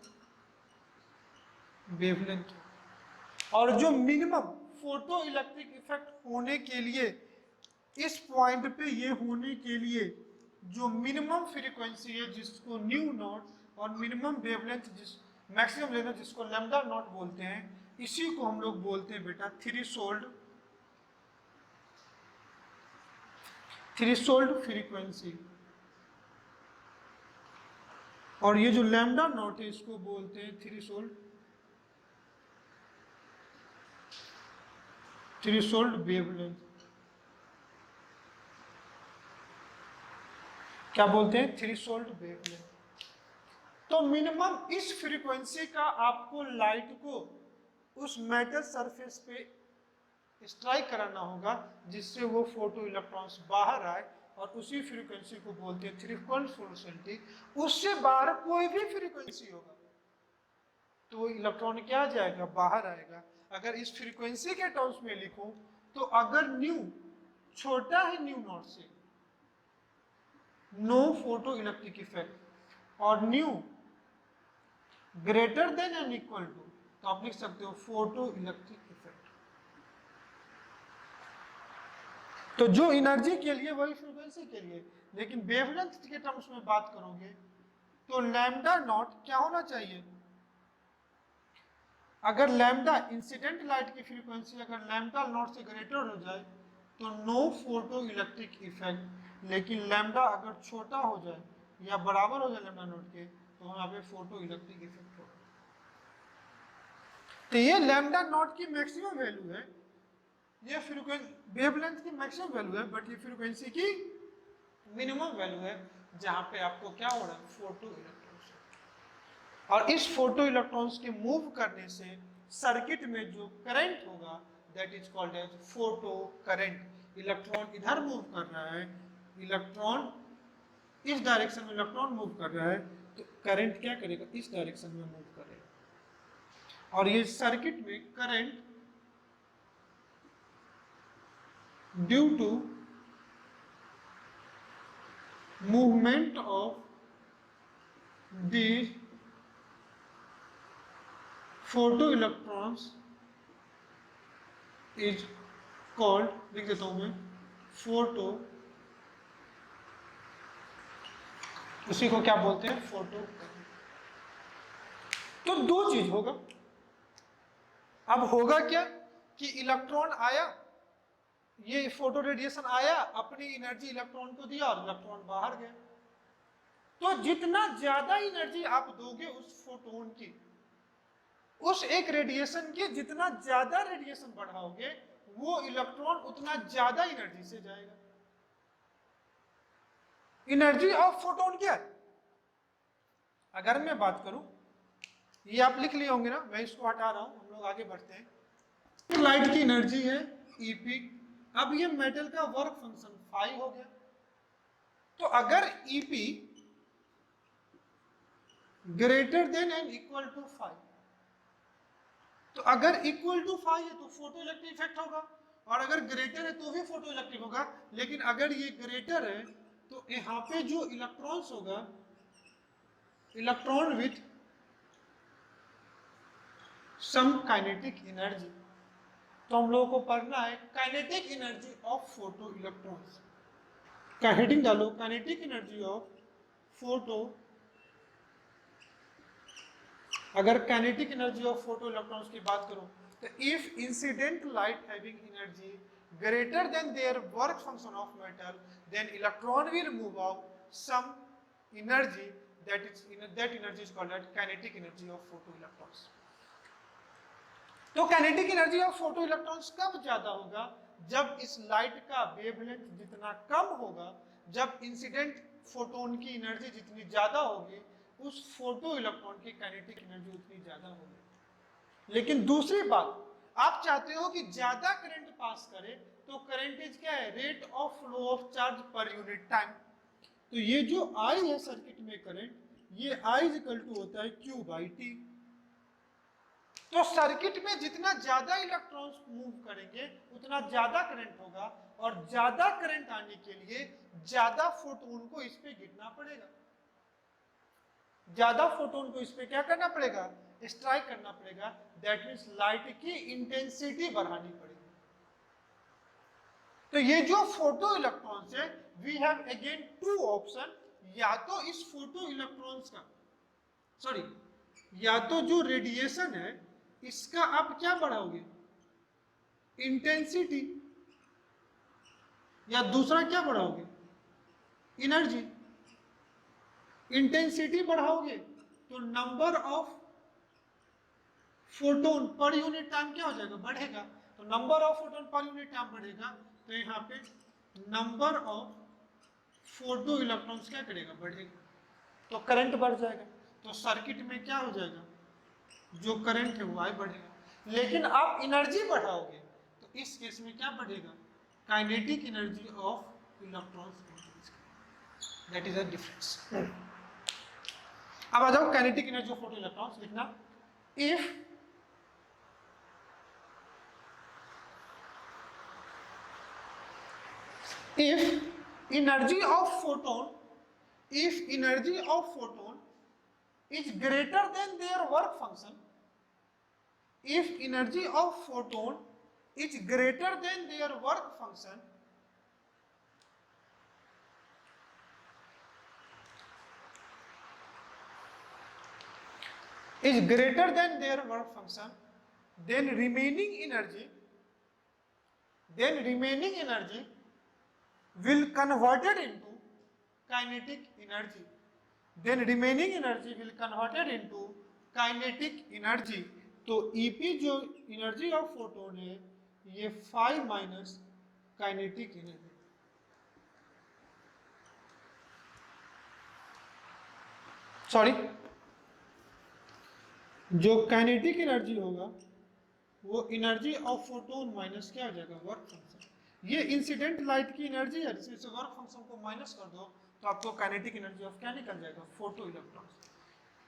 वेवलेंथ। और जो मिनिमम फोटो इलेक्ट्रिक इफेक्ट होने के लिए, इस पॉइंट पे ये होने के लिए जो मिनिमम फ्रीक्वेंसी है जिसको न्यू नॉट, और मिनिमम वेवलेंथ मैक्सिमम वेवलेंथ जिसको लैम्डा नॉट बोलते हैं, इसी को हम लोग बोलते हैं बेटा थ्रेशोल्ड फ्रीक्वेंसी। और ये जो लैम्डा नॉट है इसको बोलते हैं थ्रेशोल्ड वेवलेंथ। क्या बोलते हैं? Threshold wavelength. तो मिनिमम इस फ्रीक्वेंसी का आपको लाइट को उस मेटल सरफेस पे स्ट्राइक कराना होगा जिससे वो फोटो इलेक्ट्रॉन्स बाहर आए, और उसी फ्रीक्वेंसी को बोलते हैं थ्रेशोल्ड फ्लुओसेंटी। उससे बाहर कोई भी फ्रीक्वेंसी होगा तो वो इलेक्ट्रॉन क्या आ जाएगा? बाहर आएगा। अगर इस फ्रीक्वेंसी के टर्म्स में लिखूं तो अगर न्यू छोटा है न्यू नॉट से, नो फोटो इलेक्ट्रिक इफेक्ट, और nu greater than and equal to, तो आप लिख सकते हो फोटो इलेक्ट्रिक इफेक्ट। तो जो एनर्जी के लिए वही फ्रीक्वेंसी के लिए, लेकिन वेवलेंथ के टर्म्स में बात करोगे तो लैम्डा नॉट क्या होना चाहिए? अगर लैम्डा इंसिडेंट लाइट की फ्रीक्वेंसी अगर लैम्डा नॉट से ग्रेटर हो जाए तो नो फोटो इलेक्ट्रिक इफेक्ट, लेकिन लैम्डा अगर छोटा हो जाए या बराबर हो जाए लैम्डा नॉट के तो वहां पे फोटो इलेक्ट्रिक इफेक्ट होगा। तो ये लैम्डा नॉट की मैक्सिमम वैल्यू है, ये फ्रीक्वेंसी वेवलेंथ की मैक्सिमम वैल्यू है, बट ये फ्रीक्वेंसी की मिनिमम वैल्यू है जहां पे आपको क्या हो रहा है? Photo electrons. और इस फोटो इलेक्ट्रॉन्स के मूव करने से सर्किट में जो करंट होगा that is called as photo current. Electron इधर मूव कर रहा है, इलेक्ट्रॉन इस डायरेक्शन में इलेक्ट्रॉन मूव कर रहा है, तो करंट क्या करेगा? इस डायरेक्शन में मूव करेगा। और ये सर्किट में current due to movement of these photo electrons is called, लिख देता हूं मैं, फोटो, उसी को क्या बोलते हैं? फोटो। तो दो चीज होगा। अब होगा क्या कि इलेक्ट्रॉन आया, ये फोटो रेडिएशन आया, अपनी एनर्जी इलेक्ट्रॉन को दिया और इलेक्ट्रॉन बाहर गया। तो जितना ज्यादा एनर्जी आप दोगे उस फोटोन की, उस एक रेडिएशन की जितना ज्यादा रेडिएशन बढ़ाओगे वो इलेक्ट्रॉन उतना ज्यादा एनर्जी से जाएगा। एनर्जी ऑफ फोटोन क्या है? अगर मैं बात करूं, ये आप लिख लिए होंगे ना, मैं इसको हटा रहा हूं, हम लोग आगे बढ़ते हैं। लाइट की एनर्जी है ईपी। अब ये मेटल का वर्क फंक्शन फाई हो गया। तो अगर EP greater than and equal to five, तो अगर इक्वल टू फाइव है तो फोटो इलेक्ट्रिक इफेक्ट होगा, और अगर ग्रेटर है तो भी फोटो इलेक्ट्रिक होगा। लेकिन अगर ये ग्रेटर है तो यहां पे जो इलेक्ट्रॉन्स होगा, electron with some kinetic energy, तो हम लोगों को पढ़ना है kinetic energy of photo electrons. Heading डालो, काइनेटिक एनर्जी ऑफ फोटो। अगर kinetic energy of photo electrons की बात करूं तो if incident light having energy greater than their work function of metal then electron will move out some energy that energy is called as kinetic energy of photoelectrons. तो kinetic energy of photo electrons कब ज्यादा होगा? जब इस light का wavelength जितना कम होगा, जब इंसिडेंट फोटोन की एनर्जी जितनी ज्यादा होगी, उस फोटो इलेक्ट्रॉन की काइनेटिक एनर्जी उतनी ज्यादा होगी। लेकिन दूसरी बात, आप चाहते हो कि ज्यादा करंट पास करे, तो करंट इज क्या है? Rate of flow of charge per unit time. तो ये जो I है सर्किट में करंट, ये I इज इक्वल टू होता है Q बाई टी। तो सर्किट में जितना ज्यादा इलेक्ट्रॉन्स मूव करेंगे उतना ज्यादा करंट होगा, और ज्यादा करंट आने के लिए ज्यादा फोटोन को इस पे गिरना पड़ेगा, ज्यादा फोटोन को इस पे क्या करना पड़ेगा? स्ट्राइक करना पड़ेगा। दैट मीन्स लाइट की इंटेंसिटी बढ़ानी पड़ेगी। तो ये जो फोटो इलेक्ट्रॉन्स है, we have again two option, या तो इस फोटो इलेक्ट्रॉन्स का या तो जो रेडिएशन है इसका आप क्या बढ़ाओगे? इंटेंसिटी, या दूसरा क्या बढ़ाओगे? एनर्जी। इंटेंसिटी बढ़ाओगे तो number of photon per unit time क्या हो जाएगा? बढ़ेगा। तो number of photon per unit time बढ़ेगा, तो यहाँ पे नंबर ऑफ फोटो इलेक्ट्रॉन्स क्या करेगा? बढ़ेगा। तो करंट बढ़ जाएगा। तो सर्किट में क्या हो जाएगा? जो करंट है वो I बढ़ेगा। लेकिन आप एनर्जी बढ़ाओगे तो इस केस में क्या बढ़ेगा? Kinetic energy of electrons. That is a difference. अब आ जाओ kinetic energy of photo electrons लिखना। If energy of photon is greater than their work function, if energy of photon is greater than their work function, then remaining energy will converted into kinetic energy. तो EP जो energy of photon है ये 5 minus kinetic energy. Sorry, जो kinetic energy होगा वो energy of photon minus क्या हो जाएगा? Work function. ये इंसिडेंट लाइट की एनर्जी है, इसमें से वर्क फंक्शन को माइनस कर दो तो आपको काइनेटिक एनर्जी ऑफ क्या निकल जाएगा? Photoelectrons.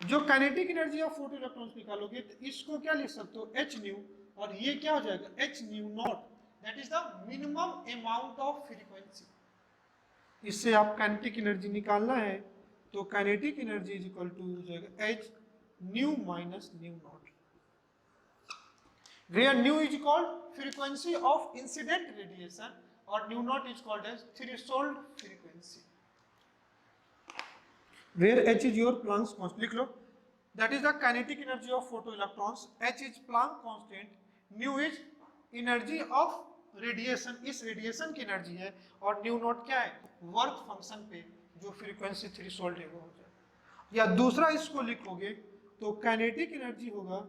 जो kinetic energy of photo electrons निकालोगे तो इसको क्या लिख सकते हो? h न्यू, और ये क्या हो जाएगा? h nu naught, that is the minimum amount of frequency. इससे आप काइनेटिक एनर्जी निकालना है तो kinetic energy is equal to हो जाएगा h nu minus nu naught, where nu is called frequency of incident radiation or nu naught is called as threshold frequency, where h is your Planck's constant. लिख लो, that is the kinetic energy of photoelectrons, h is Planck constant, nu is energy of radiation, इस radiation की energy है, और new not क्या है? Work function पे जो frequency threshold है वो हो जाए। या दूसरा इसको लिखोगे तो काइनेटिक एनर्जी होगा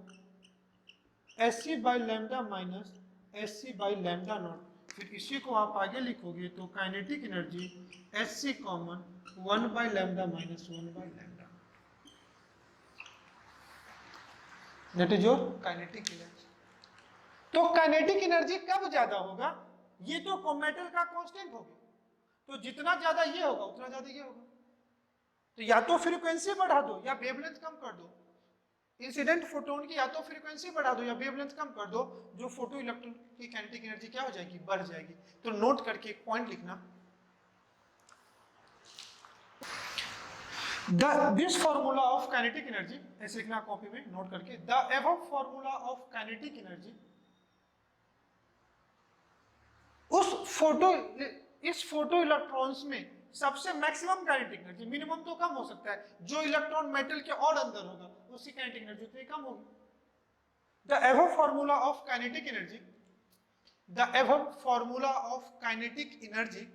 Sc by lambda minus Sc by lambda not. फिर इसी को आप आगे लिखोगे तो kinetic energy Sc common 1 by lambda minus 1 by lambda, that is your kinetic energy. तो काइनेटिक एनर्जी कब ज्यादा होगा? ये तो मेटल का कांस्टेंट होगा, तो जितना ज्यादा ये होगा उतना ज्यादा ये होगा। तो या तो फ्रीक्वेंसी बढ़ा दो या वेवलेंथ कम कर दो। इंसिडेंट फोटोन की या तो फ्रीक्वेंसी बढ़ा दो या वेवलेंथ कम कर दो, जो फोटो इलेक्ट्रॉन की काइनेटिक एनर्जी क्या हो जाएगी? बढ़ जाएगी। तो नोट करके एक पॉइंट लिखना, this formula of kinetic energy, ऐसे लिखना कॉपी में नोट करके, the above formula of kinetic energy, इस फोटो इलेक्ट्रॉन्स में सबसे मैक्सिमम काइनेटिक एनर्जी, मिनिमम तो कम हो सकता है, जो इलेक्ट्रॉन मेटल के और अंदर होगा उसकी काइनेटिक एनर्जी उतनी कम होगी। The above formula of kinetic energy, the above formula of kinetic energy,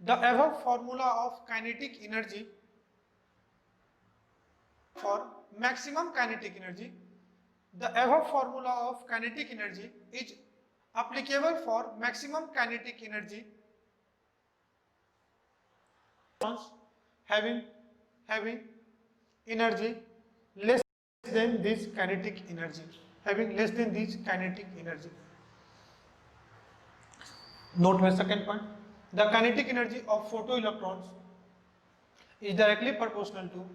the above formula of kinetic energy for maximum kinetic energy, the above formula of kinetic energy is applicable for maximum kinetic energy having energy less than this kinetic energy, having less than this kinetic energy. Note my second point. The kinetic energy of photoelectrons is directly proportional to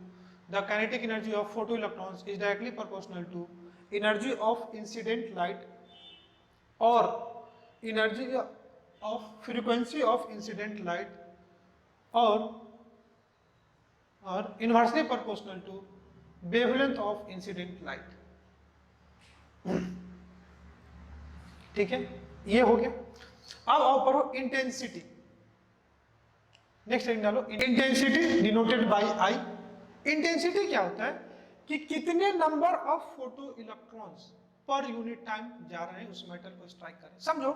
the kinetic energy of photoelectrons is directly proportional to energy of incident light or energy of frequency of incident light or inversely proportional to wavelength of incident light. ठीक है, ये हो गया. अब आओ पढ़ो intensity. Next heading डालो intensity denoted by I. Intensity क्या होता है कि कितने number of photo electrons per unit time जा रहे हैं उस मेटल को स्ट्राइक करें. समझो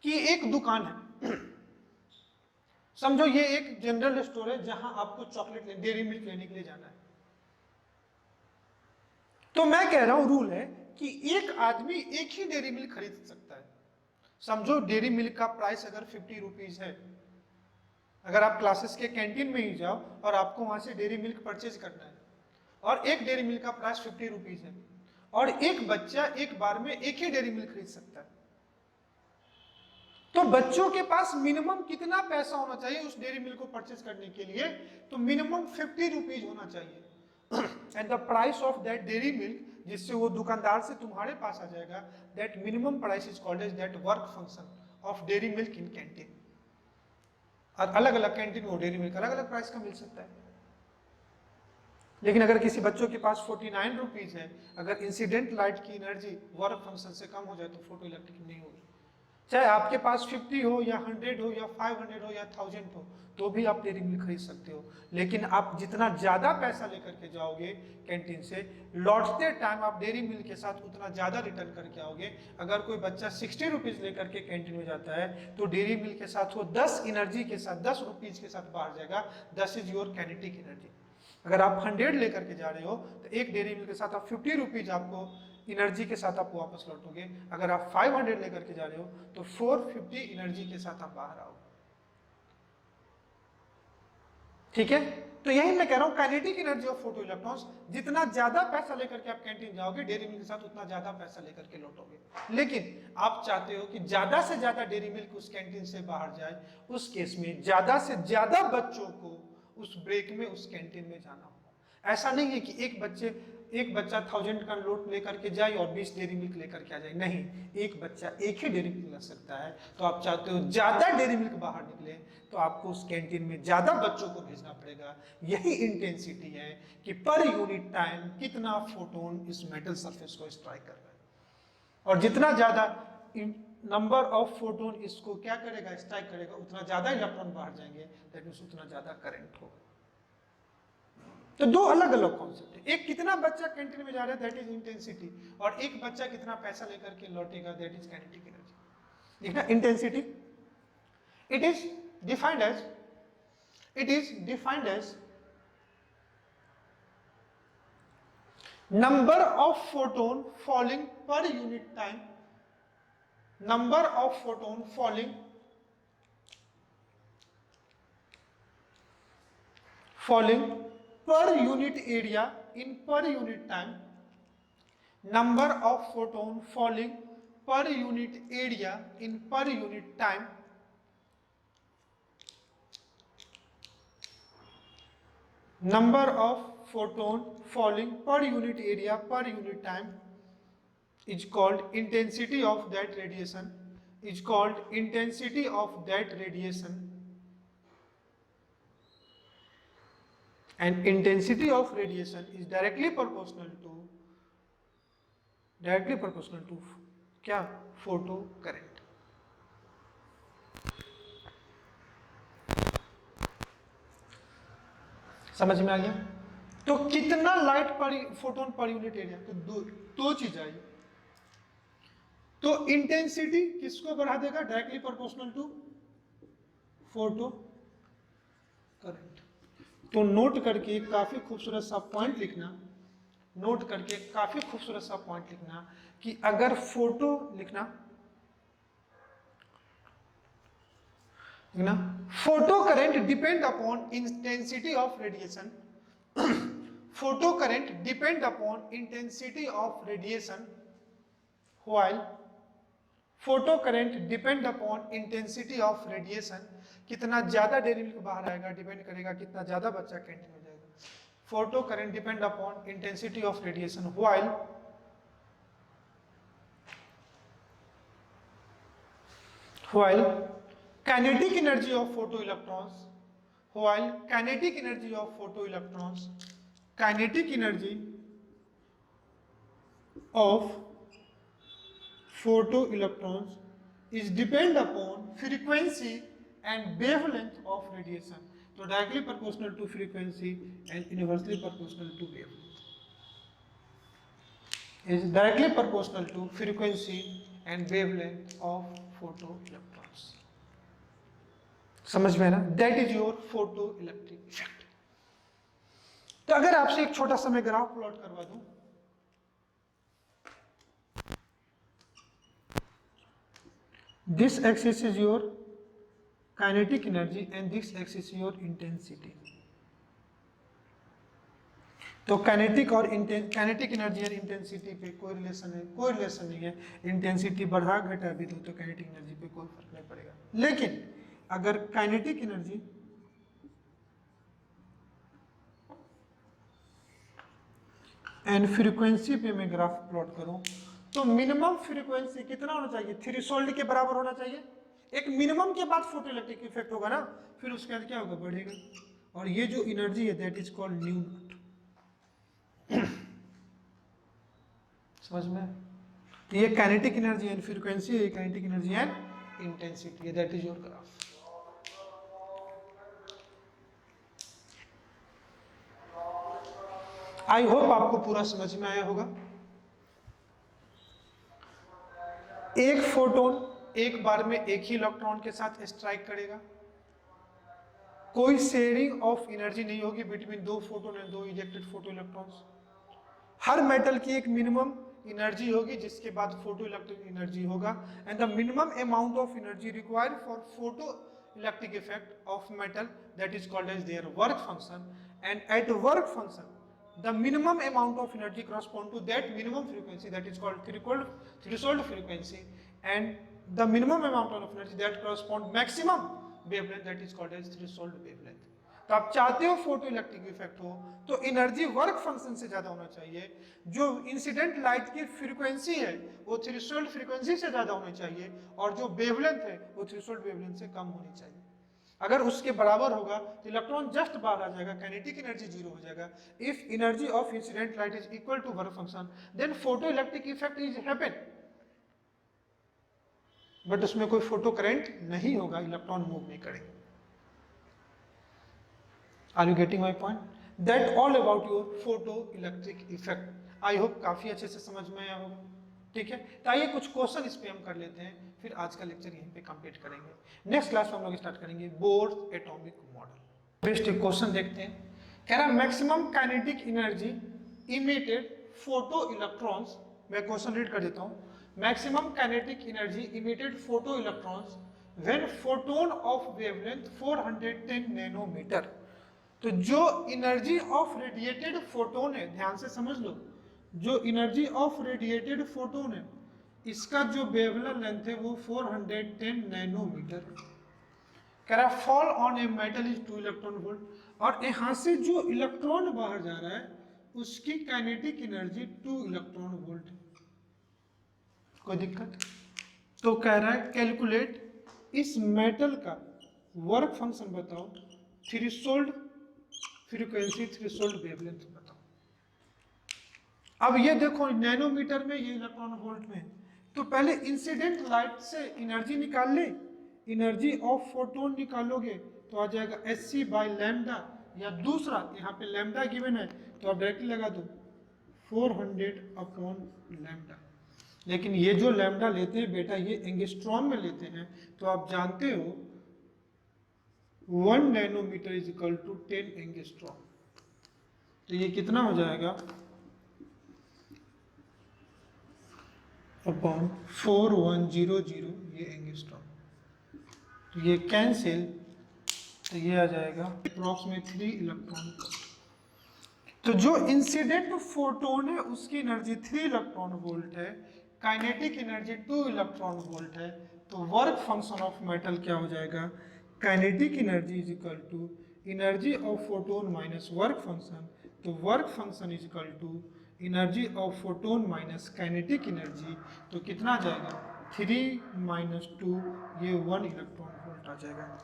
कि एक दुकान है, समझो ये एक जनरल स्टोर है जहां आपको चॉकलेट डेयरी मिल्क लेने के लिए जाना है. तो मैं कह रहा हूं रूल है कि एक आदमी एक ही डेयरी मिल्क खरीद सकता है. समझो डेयरी मिल्क का प्राइस अगर 50 रुपीज है, अगर आप क्लासेस के कैंटीन में ही जाओ और आपको वहां से डेयरी मिल्क परचेज करना है और एक डेयरी मिल्क का प्राइस 50 रुपीज है और एक बच्चा एक बार में एक ही डेयरी मिल्क खरीद सकता है, तो बच्चों के पास मिनिमम कितना पैसा होना चाहिए उस डेयरी मिल्क को परचेज करने के लिए? तो मिनिमम 50 रुपीज होना चाहिए. And the price of that Dairy Milk, जिससे वो दुकानदार से तुम्हारे पास आ जाएगा, that minimum price is called as that work function of Dairy Milk in canteen. और अलग अलग कैंटीन में डेयरी मिल्क अलग अलग प्राइस का मिल सकता है. लेकिन अगर किसी बच्चों के पास 49 रुपीज है, अगर इंसिडेंट लाइट की एनर्जी वर्क फंक्शन से कम हो जाए तो फोटो इलेक्ट्रिक नहीं होगी. चाहे आपके पास 50 हो या 100 हो या 500 हो या 1000 हो, तो भी आप डेयरी मिल्क खरीद सकते हो. लेकिन आप जितना ज्यादा पैसा लेकर के जाओगे कैंटीन से, लौटते टाइम आप डेयरी मिल्क के साथ उतना ज्यादा रिटर्न करके आओगे. अगर कोई बच्चा 60 रुपीज लेकर के कैंटीन में जाता है तो डेयरी मिल्क के साथ वो 10 एनर्जी के साथ 10 रुपीज के साथ बाहर जाएगा. 10 इज योर काइनेटिक एनर्जी. अगर आप 100 लेकर के जा रहे हो तो एक डेयरी मिल्क के साथ आप 50 रुपीज आपको एनर्जी के साथ आप वापस लौटोगे. अगर आप 500 लेकर के जा रहे हो तो 450 एनर्जी के साथ आप बाहर आओगे. ठीक है, तो यही मैं कह रहा हूं kinetic energy of photo electrons, जितना ज्यादा पैसा लेकर के आप कैंटीन जाओगे डेयरी मिल्क के साथ उतना ज्यादा पैसा लेकर के लौटोगे. लेकिन आप चाहते हो कि ज्यादा से ज्यादा डेयरी मिल्क उस कैंटीन से बाहर जाए, उस केस में ज्यादा से ज्यादा बच्चों को उस ब्रेक में उस कैंटीन में जाना होगा. ऐसा नहीं है कि एक बच्चा 1000 का नोट लेकर के जाए और 20 डेयरी मिल्क लेकर के आ जाए. नहीं, एक बच्चा एक ही डेयरी मिल्क ला सकता है. तो आप चाहते हो ज्यादा डेयरी मिल्क बाहर निकले तो आपको उस कैंटीन में ज्यादा बच्चों को भेजना पड़ेगा. यही इंटेंसिटी है कि पर यूनिट टाइम कितना फोटोन इस मेटल सरफेस को स्ट्राइक कर रहा है. और जितना ज्यादा नंबर ऑफ फोटोन इसको क्या करेगा, स्ट्राइक करेगा, उतना ज्यादा इलेक्ट्रॉन बाहर जाएंगे, दैट मींस उतना ज्यादा करंट होगा. तो दो अलग अलग कॉन्सेप्ट है. एक कितना बच्चा कैंटीन में जा रहा है दैट इज इंटेंसिटी, और एक बच्चा कितना पैसा लेकर के लौटेगा दैट इज काइनेटिक एनर्जी. देखना intensity, it is defined as number of photon falling per unit time, number of photon falling per unit area in per unit time, number of photon falling per unit area in per unit time, number of photon falling per unit area per unit time is called intensity of that radiation, is called intensity of that radiation. And intensity of radiation is directly proportional to क्या, photo current. समझ में आ गया? तो कितना light पर photon per unit area, दो चीज आई। तो इंटेंसिटी किसको बढ़ा देगा? Directly proportional to photo current. तो नोट करके काफी खूबसूरत सा पॉइंट लिखना, नोट करके काफी खूबसूरत सा पॉइंट लिखना कि अगर फोटो लिखना photo current depend upon intensity of radiation, photo current depend upon intensity of radiation while photo current depend upon intensity of radiation. कितना ज्यादा डेरी मिल्क बाहर आएगा डिपेंड करेगा कितना ज्यादा बच्चा कैंटीन में जाएगा। Photo current depend upon intensity of radiation while kinetic energy of photoelectrons, while kinetic energy of photoelectrons, kinetic energy of photoelectrons is depend upon frequency and wavelength of radiation. So directly proportional to frequency and inversely proportional to wavelength. Is directly proportional to frequency and wavelength of photoelectrons. समझ में ना? That is your photoelectric effect. तो अगर आपसे एक छोटा सा मैं ग्राफ प्लॉट करवा दूं, this axis is your kinetic energy and this axis is your intensity. तो काइनेटिक और काइनेटिक एनर्जी और इंटेंसिटी पे कोई रिलेशन है? कोई रिलेशन नहीं है। इंटेंसिटी बढ़ा घटा भी दो तो काइनेटिक एनर्जी पे कोई फर्क नहीं पड़ेगा। लेकिन अगर काइनेटिक एनर्जी एंड फ्रीक्वेंसी पे मैं ग्राफ प्लॉट करूं तो मिनिमम फ्रीक्वेंसी कितना होना चाहिए? थ्रेशोल्ड के बराबर होना चाहिए। एक मिनिमम के बाद फोटोइलेक्ट्रिक इफेक्ट होगा ना, फिर उसके बाद क्या होगा? बढ़ेगा। और ये जो एनर्जी है that is called new not. समझ में? तो ये काइनेटिक एनर्जी एंड फ्रीक्वेंसी है, काइनेटिक एनर्जी एंड इंटेंसिटी है, that is your graph. I hope आपको पूरा समझ में आया होगा। एक फोटोन एक बार में एक ही इलेक्ट्रॉन के साथ स्ट्राइक करेगा, कोई शेयरिंग ऑफ एनर्जी नहीं होगी बिटवीन दो फोटोन एंड दो इजेक्टेड फोटो इलेक्ट्रॉन्स। हर मेटल की एक मिनिमम एनर्जी होगी जिसके बाद फोटो इलेक्ट्रिक एनर्जी होगा and the minimum amount of energy required for photo electric effect of metal that is called as their work function and at work function the minimum amount of energy correspond to that minimum frequency that is called threshold frequency and the minimum amount of energy that correspond maximum wavelength that is called as threshold wavelength. तो आप चाहते हो photo electric effect हो तो energy work function से ज्यादा होना चाहिए। जो इंसिडेंट लाइट की फ्रीक्वेंसी है वो थ्रेशोल्ड फ्रीक्वेंसी से ज्यादा होनी चाहिए और जो वेवलेंथ है वो थ्रेशोल्ड वेवलेंथ से कम होनी चाहिए। अगर उसके बराबर होगा तो इलेक्ट्रॉन जस्ट बाहर आ जाएगा, काइनेटिक एनर्जी जीरो हो जाएगा। If energy of incident light is equal to work function then photo electric effect is happen, but उसमें कोई फोटो करंट नहीं होगा, इलेक्ट्रॉन मूव नहीं करेंगे। Are you getting my point? That all about your photo electric effect. I hope काफी अच्छे से समझ में आया होगा। ठीक है, तो आइए कुछ क्वेश्चन इस पे हम कर लेते हैं, फिर आज का लेक्चर यहीं पे कंप्लीट करेंगे। नेक्स्ट क्लास में हम लोग स्टार्ट करेंगे बोर्स एटॉमिक मॉडल। बेस्ट एक क्वेश्चन देखते हैं। कह रहा maximum kinetic energy emitted photo electrons. मैं क्वेश्चन रीड कर देता हूँ। Maximum kinetic energy emitted photo electrons when photon of wavelength 410 nanometre. तो जो एनर्जी ऑफ रेडिएटेड फोटोन है, ध्यान से समझ लो, जो एनर्जी ऑफ रेडिएटेड फोटोन है इसका जो वेवलेंथ है वो 410 नैनोमीटर। कह रहा fall on a metal is 2 electron volt. और यहाँ से जो इलेक्ट्रॉन बाहर जा रहा है उसकी काइनेटिक एनर्जी 2 इलेक्ट्रॉन वोल्ट है। कोई दिक्कत? तो कह रहा है कैलकुलेट इस मेटल का वर्क फंक्शन बताओ, थ्रेशोल्ड फ्रीक्वेंसी, थ्रेशोल्ड वेवलेंथ बताओ। अब ये देखो नैनोमीटर में, ये इलेक्ट्रॉन वोल्ट में, तो पहले इंसिडेंट लाइट से एनर्जी निकाल ले। एनर्जी ऑफ फोटोन निकालोगे तो आ जाएगा Hc बाई लैम्डा, या दूसरा यहाँ पे लैम्डा गिवन है तो आप डायरेक्टली लगा दो 400/λ। लेकिन ये जो लैम्डा लेते हैं बेटा ये एंगस्ट्रॉम में लेते हैं, तो आप जानते हो 1 nanometre is equal to 10 angstrom. तो ये कितना हो जाएगा अपॉन 4100 ये एंगस्ट्रॉम। तो ये कैंसिल, तो ये आ जाएगा अप्रॉक्सीमेट 3 इलेक्ट्रॉन। तो जो इंसिडेंट फोटोन है उसकी एनर्जी 3 इलेक्ट्रॉन वोल्ट है, काइनेटिक एनर्जी 2 इलेक्ट्रॉन वोल्ट है। तो वर्क फंक्शन ऑफ मेटल क्या हो जाएगा, kinetic energy is equal to energy of photon minus work function. तो work function is equal to energy of photon minus kinetic energy. तो कितना आ जाएगा 3 - 2 ये 1 इलेक्ट्रॉन वोल्ट आ जाएगा।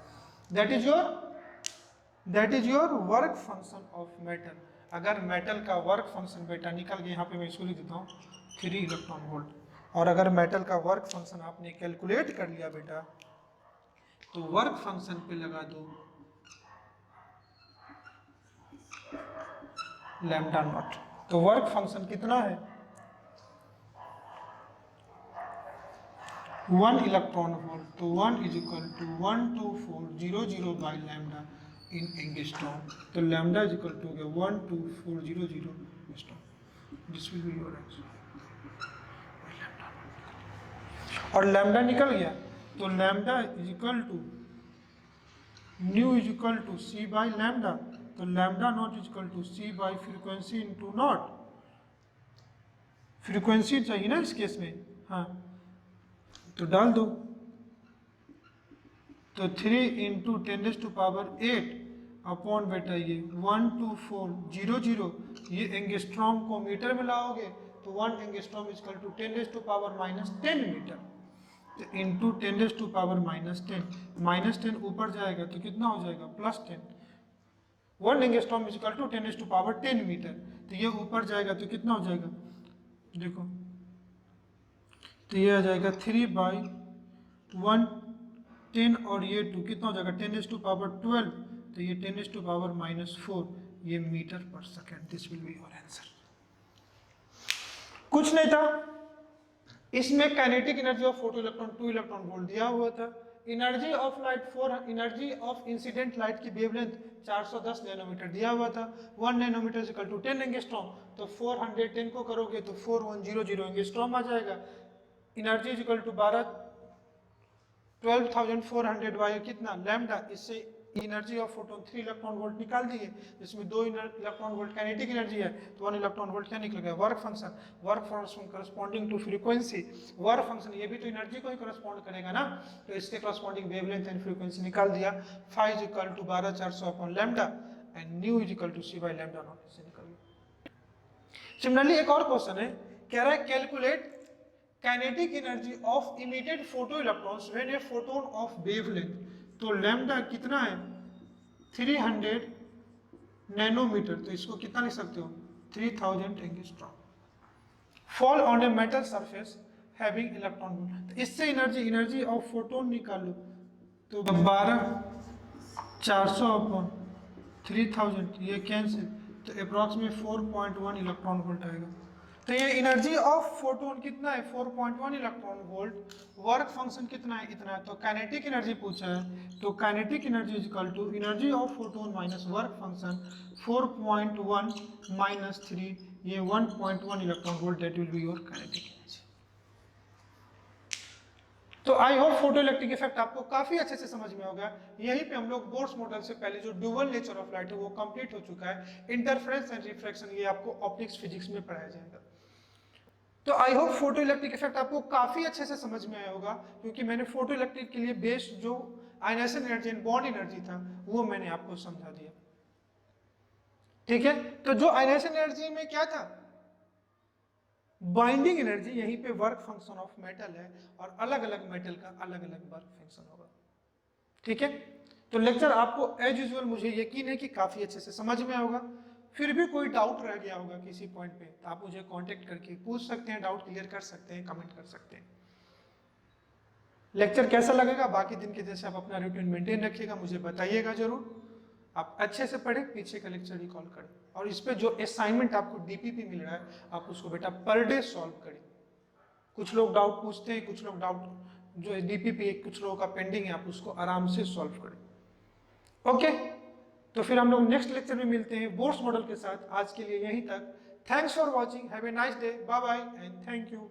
That is your work function of metal. अगर metal का work function बेटा निकल गया, यहाँ पे मैं इसको लिख देता हूँ 3 इलेक्ट्रॉन वोल्ट। और अगर मेटल का वर्क फंक्शन आपने कैलकुलेट कर लिया बेटा, तो वर्क फंक्शन पे लगा दो लैम्डा नॉट। तो वर्क फंक्शन कितना है 1 इलेक्ट्रॉन वोल्ट। तो 1 is equal to 12400/λ in angstrom. तो lambda is equal to 12400 angstrom. This will be your answer. और लैम्डा निकल गया, तो lambda is equal to nu is equal to c by lambda. तो lambda naught is equal to c by frequency into naught. Frequency चाहिए ना इस case में, हाँ तो डाल दो। तो 3 × 10⁸ अपॉन बेटा ये 12400, ये एंगस्ट्रॉम को मीटर में लाओगे तो 1 angstrom is equal to 10⁻⁻10 metre. तो इंटू 10⁻⁻10, -10 ऊपर जाएगा तो कितना हो जाएगा +10। 1 angstrom is equal to 10⁻10 metre. तो ये ऊपर जाएगा तो कितना हो जाएगा, देखो तो ये आ जाएगा 3/1 10 और ये 2 कितना हो जाएगा 10⁻12। तो ये 10⁻⁻4 ये metre per second. This will be your answer. कुछ नहीं था इसमें, kinetic energy of photo electron 2 electron volt दिया हुआ था। Energy of light 4, energy of incident light की वेवलेंथ 410 नैनोमीटर दिया हुआ था। 1 nanometre is equal to 10 angstrom. तो 410 को करोगे तो 4100 एंगस्ट्रॉम आ जाएगा। Energy is equal to 12,400 by कितना लैम्डा। इससे energy of photon 3 electron volt निकाल दिए, जिसमें 2 इलेक्ट्रॉन वोल्ट काइनेटिक एनर्जी है। तो 1 इलेक्ट्रॉन वोल्ट क्या निकल गया work function. Work function corresponding to frequency. Work function ये भी तो एनर्जी को ही करस्पॉन्ड करेगा ना, तो इसके करस्पॉन्डिंग वेवलेंथ एंड फ्रीक्वेंसी निकाल दिया। Phi is equal to 12400/λ and nu is equal to c by lambda naught. इससे निकल गया। सिमिलरली एक और क्वेश्चन है, कह रहा है calculate kinetic energy of emitted photo electrons when a photon of wavelength. तो लैम्डा कितना है 300 नैनोमीटर। तो इसको कितना लिख सकते हो 3000 angstrom. Fall on a metal surface having electron volt. तो इससे एनर्जी ऑफ फोटोन निकालो तो 12400/3000 ये कैंसिल, तो अप्रॉक्सीमेट 4.1 इलेक्ट्रॉन वोल्ट आएगा। तो ये एनर्जी ऑफ फोटोन कितना है 4.1 इलेक्ट्रॉन वोल्ट। वर्क फंक्शन कितना है इतना है। तो काइनेटिक एनर्जी पूछा है, तो kinetic energy is equal to energy of photon minus work function 4.1 - 3 ये 1.1 electron volt. That will be your kinetic energy. तो I hope photo electric effect आपको काफी अच्छे से समझ में होगा। यहीं पे हम लोग बोर्स मॉडल से पहले जो ड्यूअल नेचर ऑफ लाइट है वो कंप्लीट हो चुका है। इंटरफेरेंस एंड रिफ्रैक्शन ये आपको ऑप्टिक्स फिजिक्स में पढ़ाया जाएगा। तो I hope photo electric effect आपको काफी अच्छे से समझ में आया होगा, क्योंकि मैंने फोटो इलेक्ट्रिक के लिए बेस्ड जो ionisation energy and bond energy था वो मैंने आपको समझा दिया। ठीक है, तो जो आयनाइजेशन एनर्जी में क्या था बाइंडिंग एनर्जी, यहीं पे वर्क फंक्शन ऑफ मेटल है और अलग अलग मेटल का अलग अलग वर्क फंक्शन होगा। ठीक है, तो लेक्चर आपको एज यूजुअल मुझे यकीन है कि काफी अच्छे से समझ में होगा। फिर भी कोई डाउट रह गया होगा किसी पॉइंट पे तो आप मुझे कांटेक्ट करके पूछ सकते हैं, डाउट क्लियर कर सकते हैं, कमेंट कर सकते हैं। लेक्चर कैसा लगेगा बाकी दिन के जैसे आप अपना रूटीन मेंटेन रखिएगा, मुझे बताइएगा जरूर। आप अच्छे से पढ़े, पीछे का लेक्चर रिकॉल करें, और इस पे जो असाइनमेंट आपको डीपीपी मिल रहा है आप उसको बेटा पर डे सॉल्व करें। कुछ लोग डाउट पूछते हैं, कुछ लोग डाउट जो डीपीपी कुछ लोगों का पेंडिंग है, आप उसको आराम से सॉल्व करें। ओके, तो फिर हम लोग नेक्स्ट लेक्चर में मिलते हैं बोर्ड्स मॉडल के साथ। आज के लिए यहीं तक। Thanks for watching, have a nice day, bye bye and thank you.